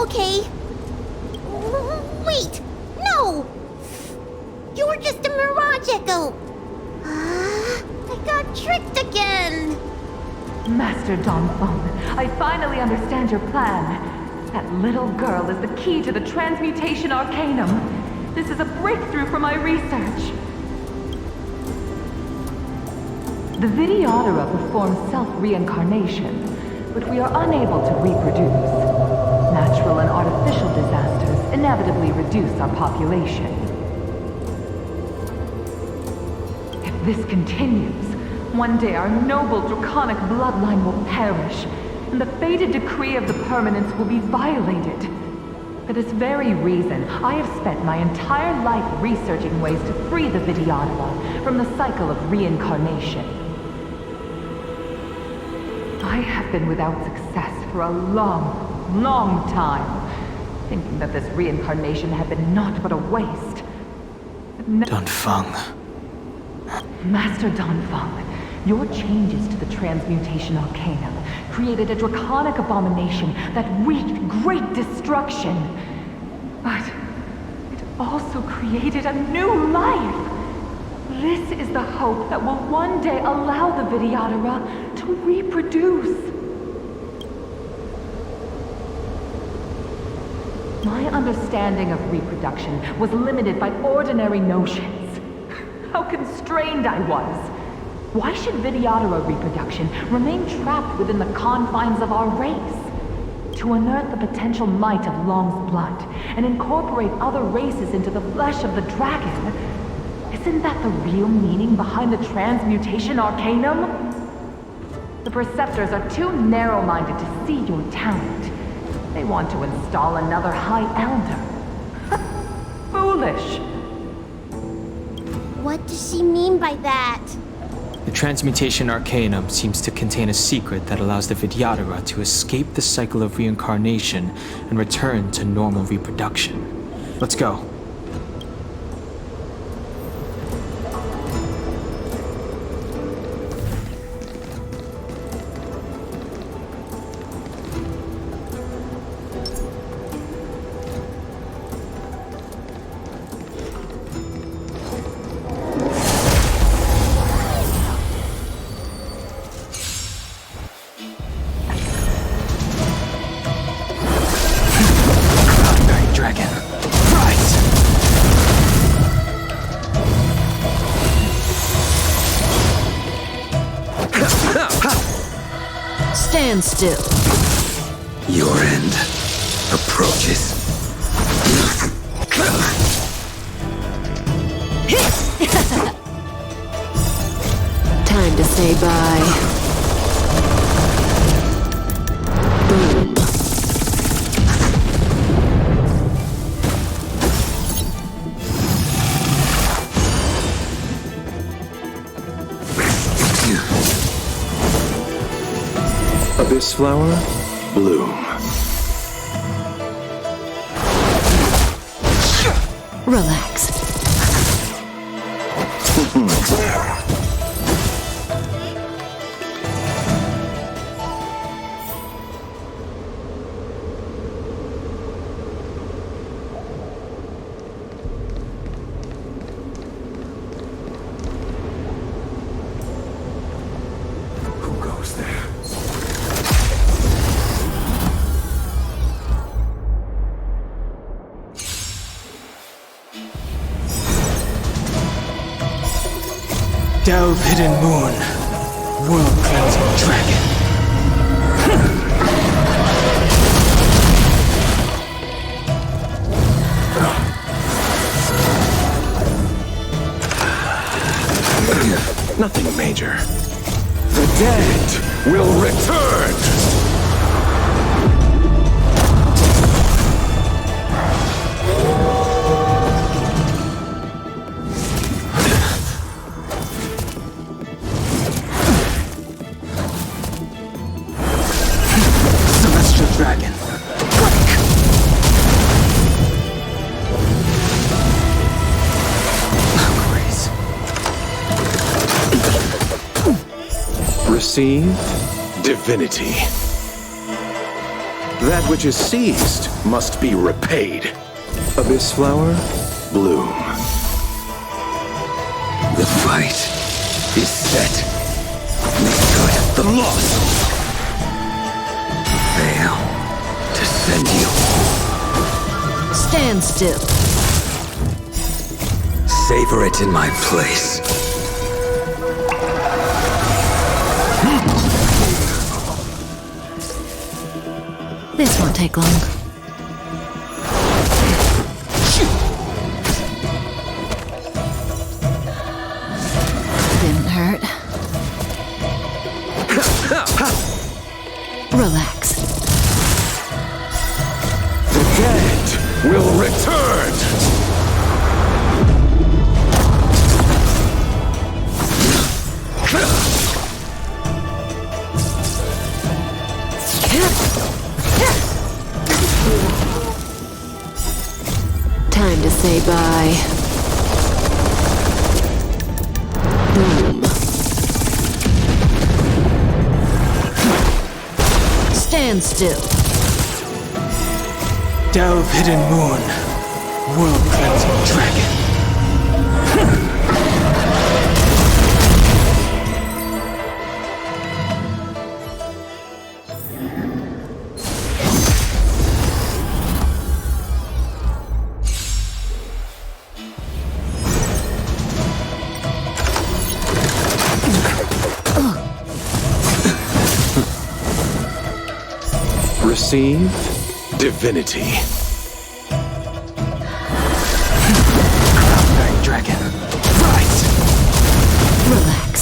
okay. Wait, no! You were just a mirage echo. I got tricked again. Master Danfeng, I finally understand your plan. That little girl is the key to the Transmutation Arcanum. This is a breakthrough for my research. The Vidyadhara performs self-reincarnation, but we are unable to reproduce. Natural and artificial disasters inevitably reduce our population. If this continues, one day our noble draconic bloodline will perish, and the fated decree of the permanence will be violated. For this very reason, I have spent my entire life researching ways to free the Vidyadhara from the cycle of reincarnation. I have been without success for a long, long time, thinking that this reincarnation had been naught but a waste. Danfeng. Master Danfeng, your changes to the Transmutation Arcanum created a draconic abomination that wreaked great destruction. But it also created a new life. This is the hope that will one day allow the Vidyadhara to reproduce. My understanding of reproduction was limited by ordinary notions. How constrained I was. Why should Vidyadhara reproduction remain trapped within the confines of our race? To unearth the potential might of Long's blood and incorporate other races into the flesh of the dragon. Isn't that the real meaning behind the Transmutation Arcanum? The Preceptors are too narrow-minded to see your talent. They want to install another High Elder. Foolish! What does she mean by that? The Transmutation Arcanum seems to contain a secret that allows the Vidyadhara to escape the cycle of reincarnation and return to normal reproduction. Let's go. Stand still. Your end approaches. Time to say bye. Boom. Abyss flower, bloom. Relax. Who goes there? Delve, hidden moon. world-cleansing dragon. Nothing major. The dead will return! Celestial dragon. Receive divinity. That which is seized must be repaid. Abyss flower, bloom. The fight is set. Make good the loss. Fail to send you. Stand still. Savor it in my place. This won't take long. Didn't hurt. Relax. The dead will return! Time to say bye. Boom. Stand still. Delve hidden moon. World-cleansing dragon. Receive divinity. Crown-bearing dragon. Rise! Relax.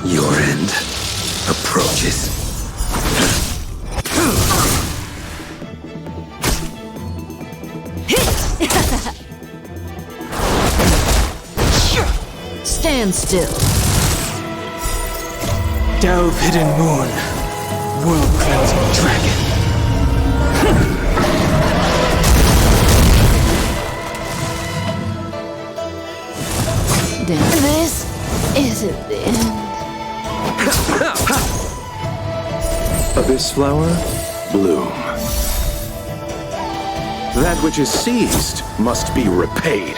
Your end approaches. Stand still. Delve hidden moon. World-cleansing dragon. This isn't the end. Abyss flower, bloom. That which is seized must be repaid.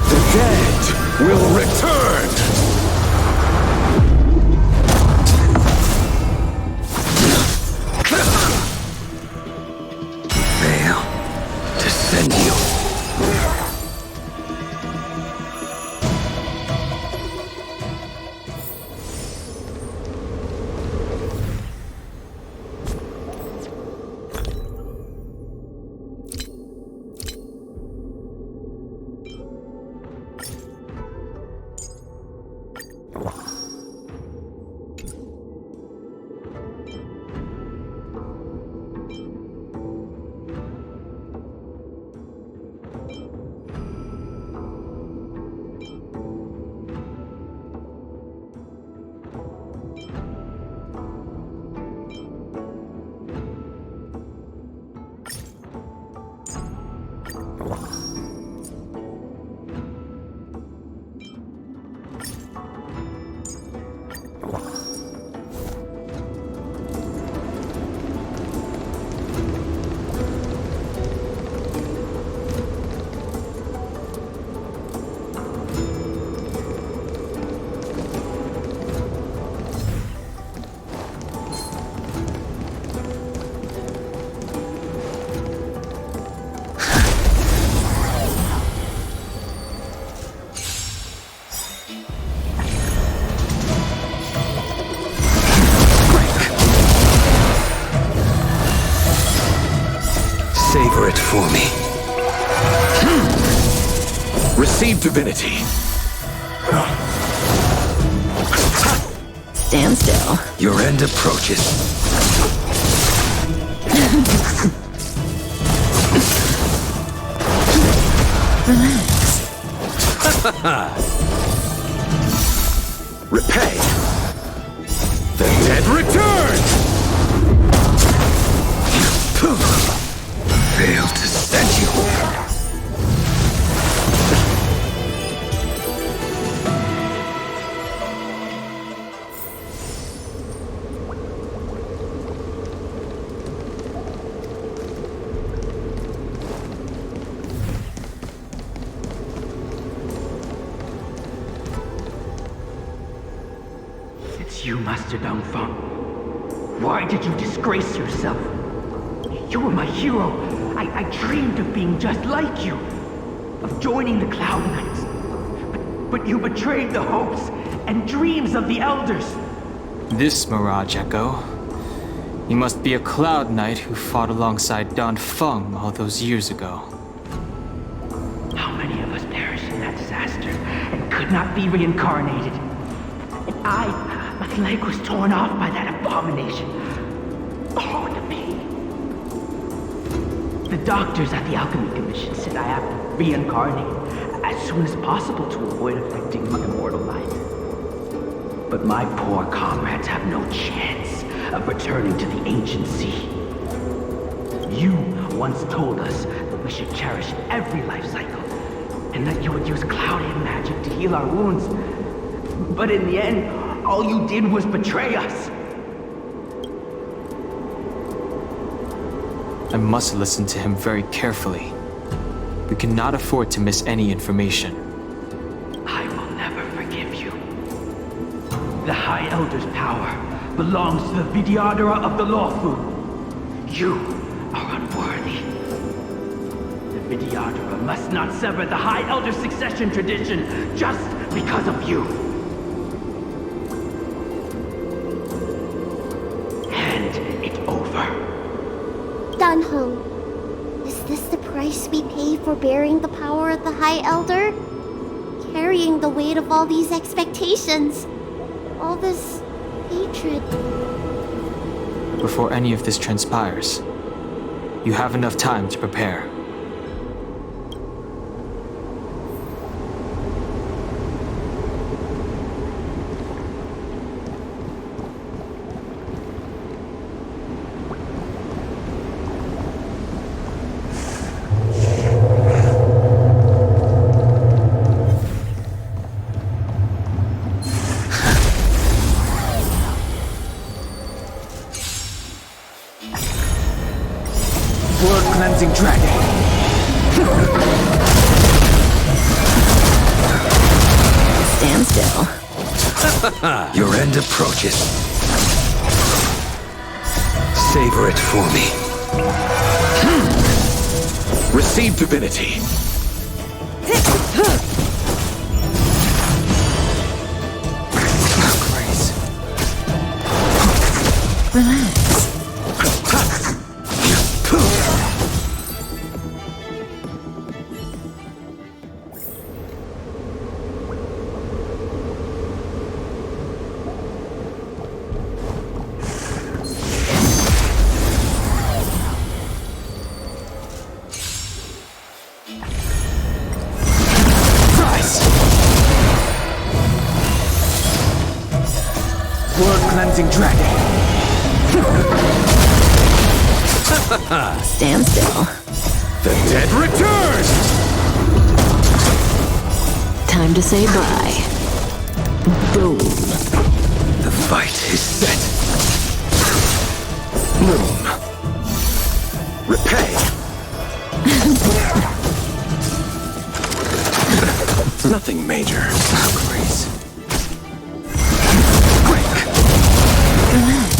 The dead will return! Fail to send you. for me. Receive divinity. Stand still. Your end approaches. Relax. Repay. The dead return! Failed to set you. It's you, Master Dongfeng. Why did you disgrace yourself? You were my hero. I dreamed of being just like you, of joining the Cloud Knights. But you betrayed the hopes and dreams of the Elders. This Mirage Echo. You must be a Cloud Knight who fought alongside Dongfeng all those years ago. How many of us perished in that disaster and could not be reincarnated? And my leg was torn off by that abomination. Oh, the pain. The doctors at the Alchemy Commission said I have to reincarnate as soon as possible to avoid affecting my immortal life. But my poor comrades have no chance of returning to the ancient sea. You once told us that we should cherish every life cycle, and that you would use clouded magic to heal our wounds. But in the end, all you did was betray us. I must listen to him very carefully. We cannot afford to miss any information. I will never forgive you. The High Elder's power belongs to the Vidyadhara of the Lawful. You are unworthy. The Vidyadhara must not sever the High Elder's succession tradition just because of you. Hand it over. Dunhong, is this the price we pay for bearing the power of the High Elder? Carrying the weight of all these expectations. All this hatred. Before any of this transpires, you have enough time to prepare. Cleansing Dragon. Stand still. Your end approaches. Savor it for me. Receive divinity. Grace. Relax. Cleansing Dragon. Stand still. The dead return! Time to say bye. Boom. The fight is set. Moon. Repay. Nothing major. Grace. Relax.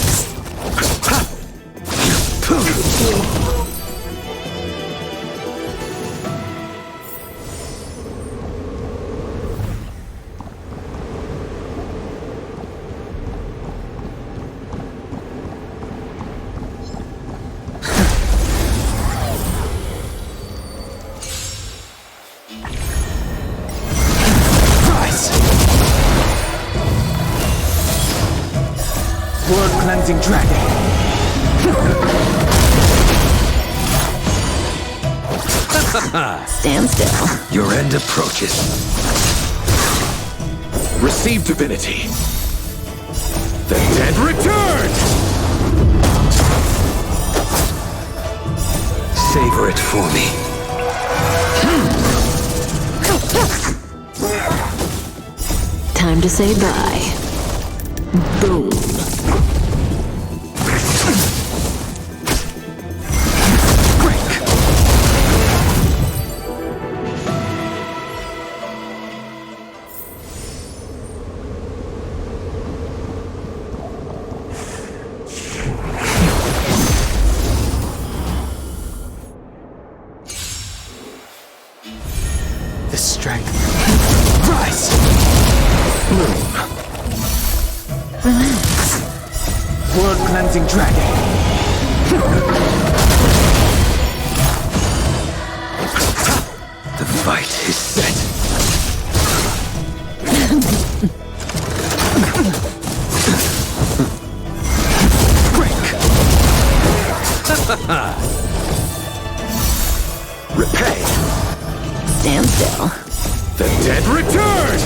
cleansing dragon. Stand still. Your end approaches. Receive divinity. The dead return! Savor it for me. Time to say bye. Boom. The strength. Rise! Bloom. Relax. World cleansing dragon. The fight is set. Repay. Stand still. The dead return!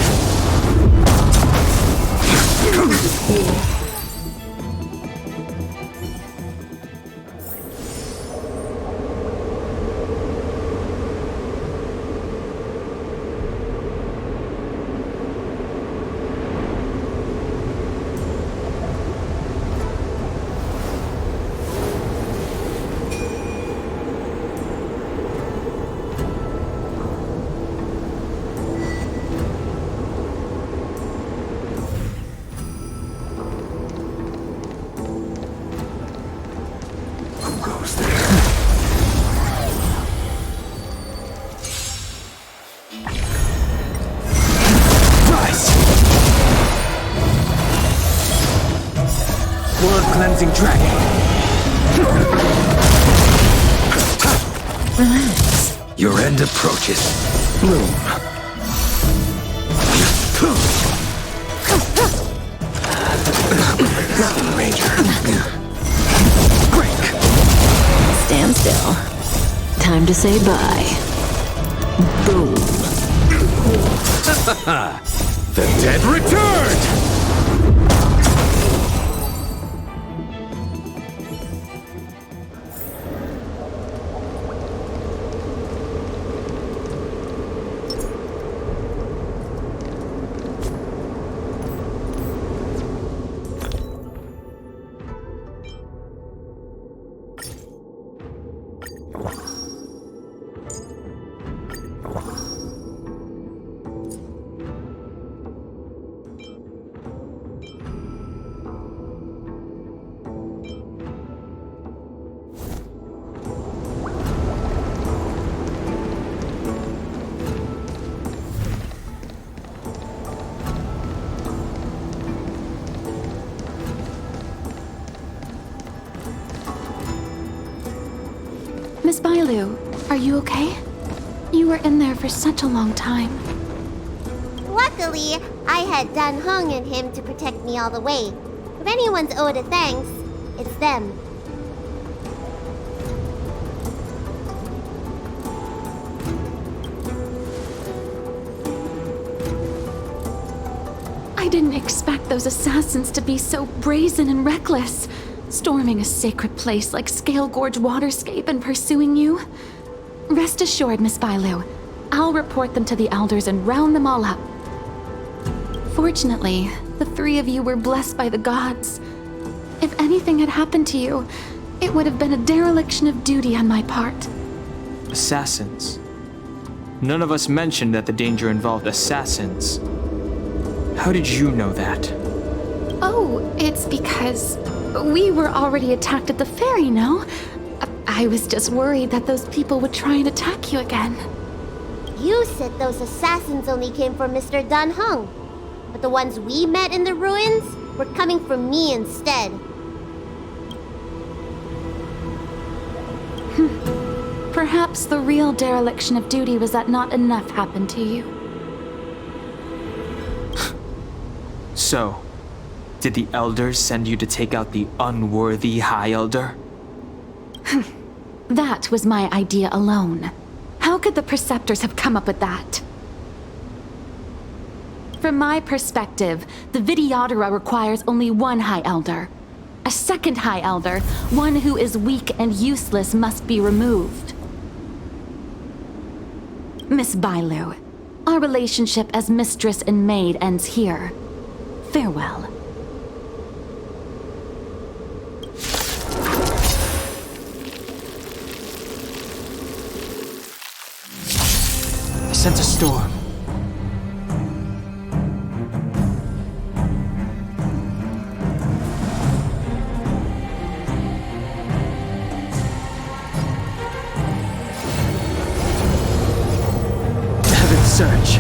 World cleansing dragon. Relax. Your end approaches. Bloom. Mountain Ranger. Break. Stand still. Time to say bye. Boom. The dead returned! Miss Bailu, are you okay? You were in there for such a long time. Luckily, I had Dan Heng and him to protect me all the way. If anyone's owed a thanks, it's them. I didn't expect those assassins to be so brazen and reckless, storming a sacred place like Scale Gorge Waterscape and pursuing you. Rest assured, Miss Bailu, I'll report them to the elders and round them all up. Fortunately, the three of you were blessed by the gods. If anything had happened to you, it would have been a dereliction of duty on my part. Assassins. None of us mentioned that the danger involved assassins. How did you know that? Oh, it's because we were already attacked at the ferry, no? I was just worried that those people would try and attack you again. You said those assassins only came for Mr. Dan Heng, but the ones we met in the ruins were coming for me instead. Perhaps the real dereliction of duty was that not enough happened to you. So, Did the elders send you to take out the unworthy High Elder? That was my idea alone. How could the Preceptors have come up with that? From my perspective, the Videodora requires only one High Elder. A second High Elder, one who is weak and useless, must be removed. Miss Bailu, our relationship as mistress and maid ends here. Farewell. I sense a storm. Search.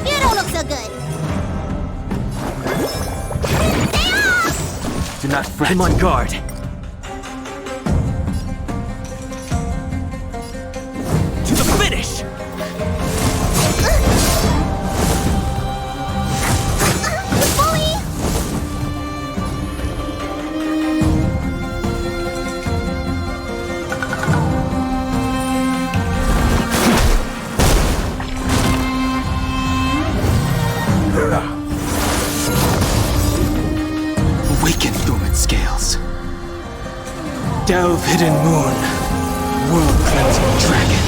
You don't look so good. Stay off! Do not fret. I'm on guard. To the finish! Delve hidden moon, world cleansing dragon.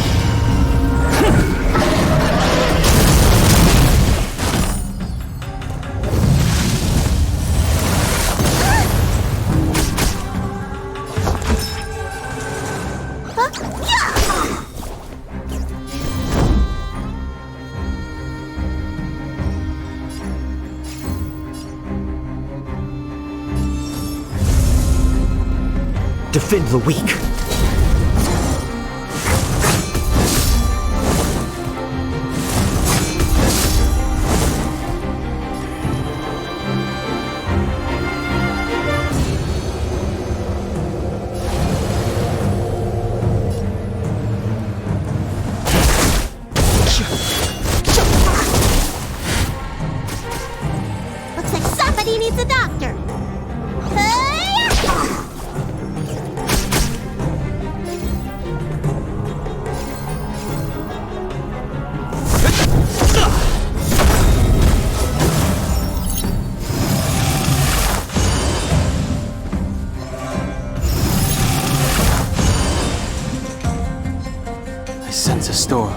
Defend the weak. Looks like somebody needs a doctor. I sense a storm.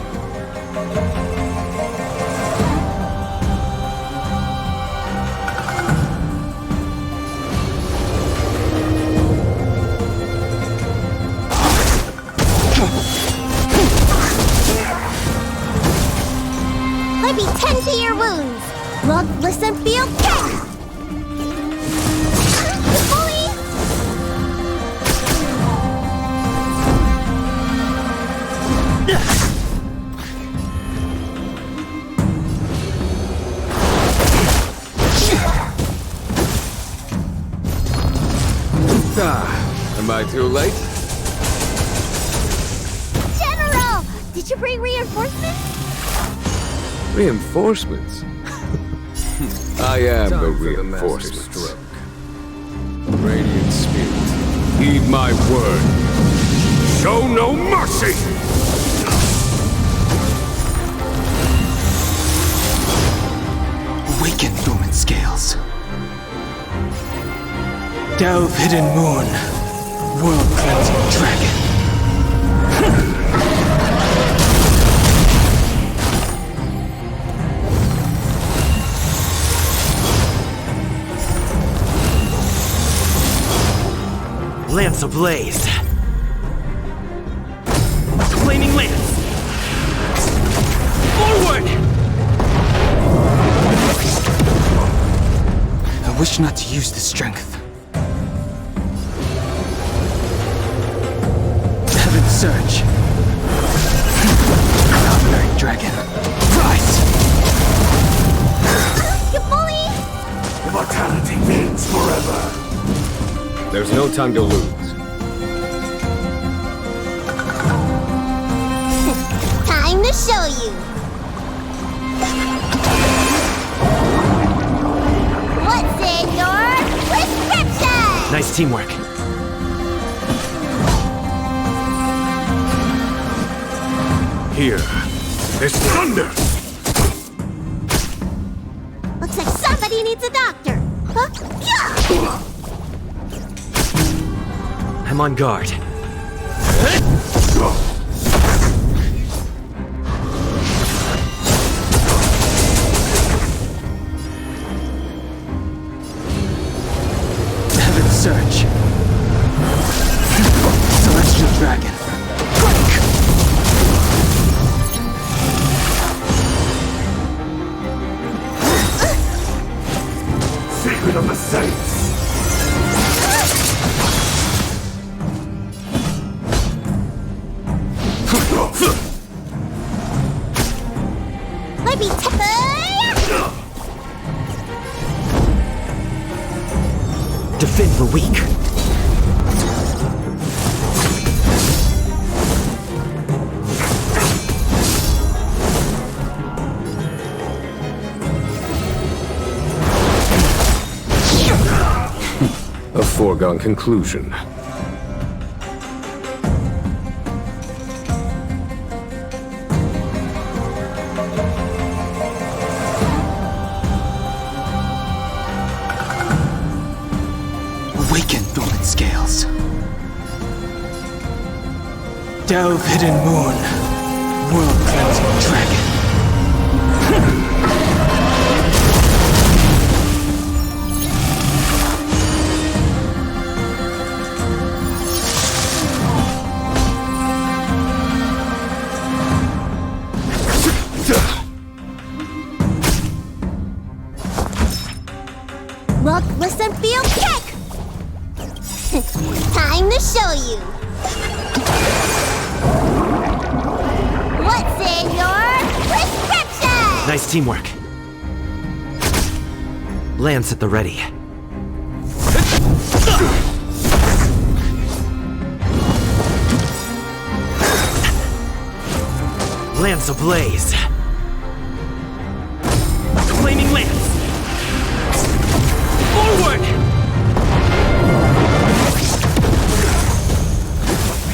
Let me tend to your wounds. Bloodless and feel good. Fully. Am I too late? General, did you bring reinforcements? Reinforcements? I am the reinforcements. Radiant Spirit, heed my word. Show no mercy! Awaken, dormant scales. Delve hidden moon, world cleansing dragon. Lance ablaze. Flaming lance. Forward! I wish not to use the strength. Heaven surge. Conquering dragon. Rise! You bully! Immortality means forever. There's no time to lose. to show you. What's in your prescription? Nice teamwork. Here is thunder! Looks like somebody needs a doctor. Huh? Yeah. I'm on guard. Heaven Surge. Celestial Dragon. Secret of the Saints! Let me Defend the weak. A foregone conclusion. Awaken, dormant scales. Delve, hidden moon. World-cleansing dragon. look, listen, feel, kick! Time to show you. What's in your prescription? Nice teamwork. Lance at the ready. Lance ablaze. Flaming lance. Forward!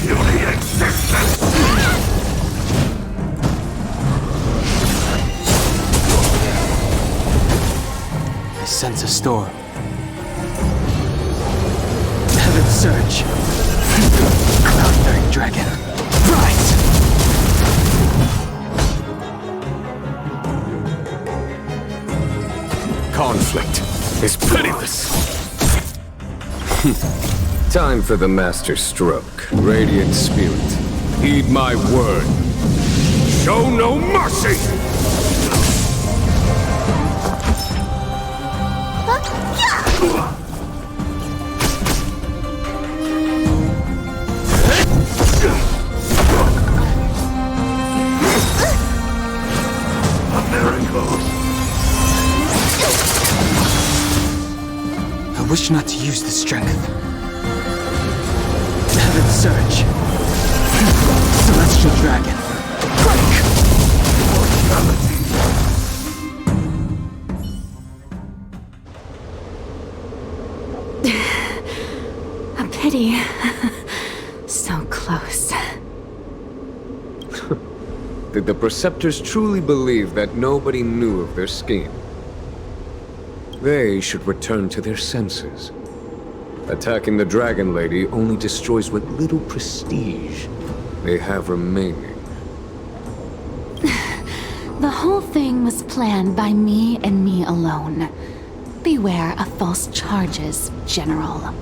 Puny existence! I sense a storm. Heaven Surge. Cloud-bearing dragon. Rise! Conflict is pitiless. Time for the master stroke. Radiant spirit, heed my word. Show no mercy! A miracle. I wish not to use the strength. Heaven Surge. Celestial Dragon. A pity. So close. Did the Preceptors truly believe that nobody knew of their scheme? They should return to their senses. Attacking the Dragon Lady only destroys what little prestige they have remaining. The whole thing was planned by me and me alone. Beware of false charges, General.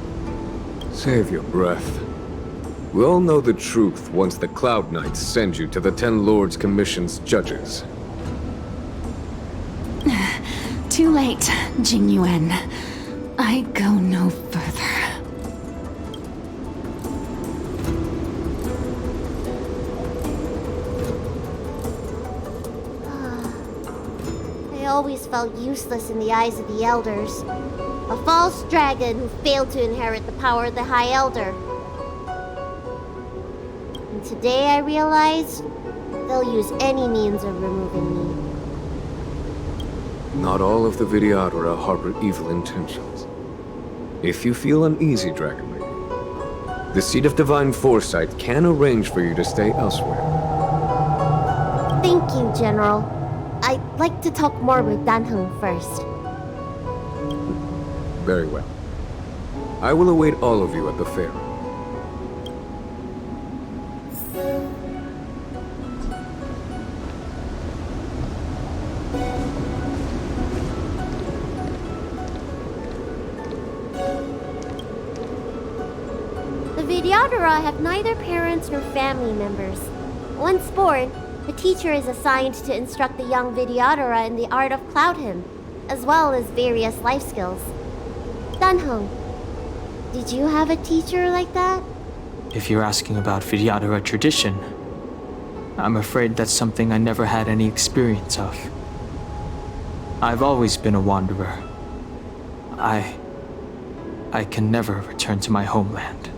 Save your breath. We all know the truth once the Cloud Knights send you to the Ten Lords Commission's judges. Too late, Jing Yuan. I go no further. I always felt useless in the eyes of the Elders. A false dragon who failed to inherit the power of the High Elder. And today I realized they'll use any means of removing me. Not all of the Videodora harbor evil intentions. If you feel uneasy, Dragon Lady, the Seat of Divine Foresight can arrange for you to stay elsewhere. Thank you, General. I'd like to talk more with Dan Heng first. Very well. I will await all of you at the fair. The Videodora have neither parents nor family members. Once born, the teacher is assigned to instruct the young Videodora in the art of Cloud Hymn, as well as various life skills. Dan Heng, did you have a teacher like that? If you're asking about Videodora tradition, I'm afraid that's something I never had any experience of. I've always been a wanderer. I can never return to my homeland.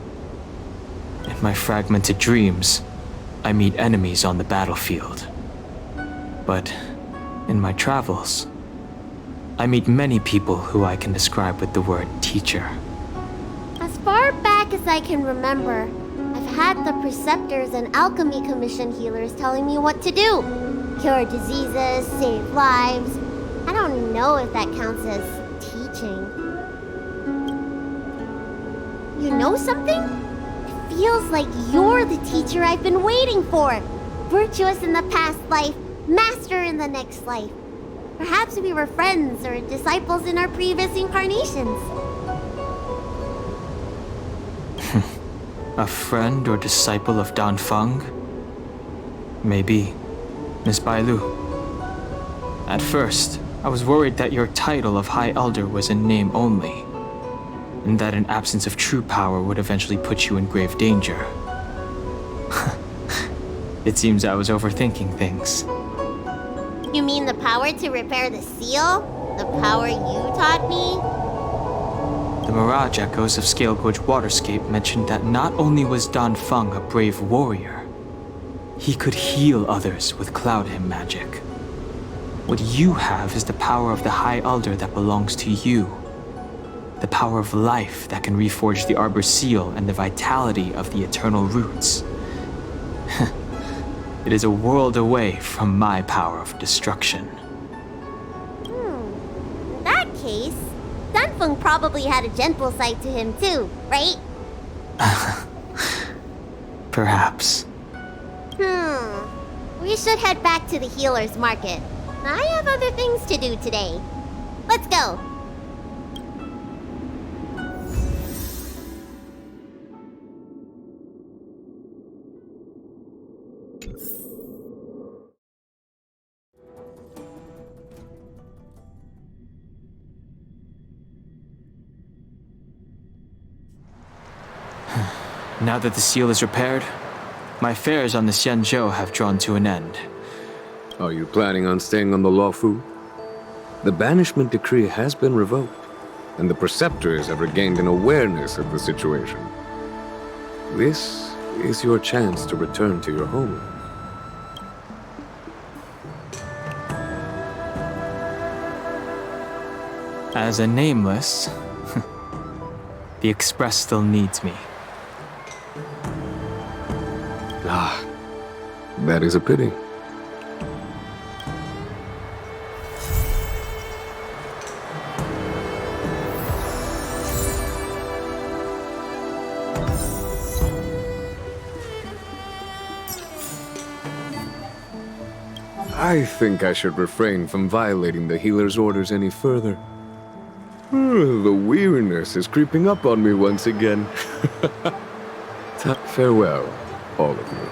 In my fragmented dreams, I meet enemies on the battlefield. But in my travels, I meet many people who I can describe with the word teacher. As far back as I can remember, I've had the preceptors and alchemy commission healers telling me what to do. Cure diseases, save lives. I don't know if that counts as teaching. You know something? It feels like you're the teacher I've been waiting for. Virtuous in the past life, master in the next life. Perhaps we were friends or disciples in our previous incarnations. A friend or disciple of Dan Feng? Maybe. Miss Bailu. At first, I was worried that your title of High Elder was in name only, and that an absence of true power would eventually put you in grave danger. It seems I was overthinking things. You mean the power to repair the seal? The power you taught me? The Mirage Echoes of Scale Gorge Waterscape mentioned that not only was Dan Feng a brave warrior, he could heal others with Cloud Hymn magic. What you have is the power of the High Elder that belongs to you. The power of life that can reforge the Arbor Seal and the vitality of the Eternal Roots. It is a world away from my power of destruction. In that case, Dan Feng probably had a gentle side to him too, right? Perhaps. We should head back to the healer's market. I have other things to do today. Let's go. Now that the seal is repaired, my affairs on the Xianzhou have drawn to an end. Are you planning on staying on the Luofu? The banishment decree has been revoked, and the preceptors have regained an awareness of the situation. This is your chance to return to your homeland. As a nameless, the Express still needs me. Ah, that is a pity. I think I should refrain from violating the healer's orders any further. The weariness is creeping up on me once again. Farewell, all of you.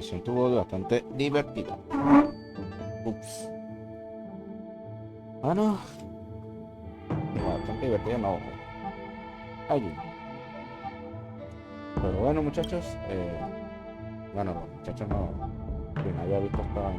misión estuvo bastante divertida. Ups. Bueno, bastante divertida, no. Ay. Pero bueno, muchachos, bueno, muchachos no, que no haya visto esta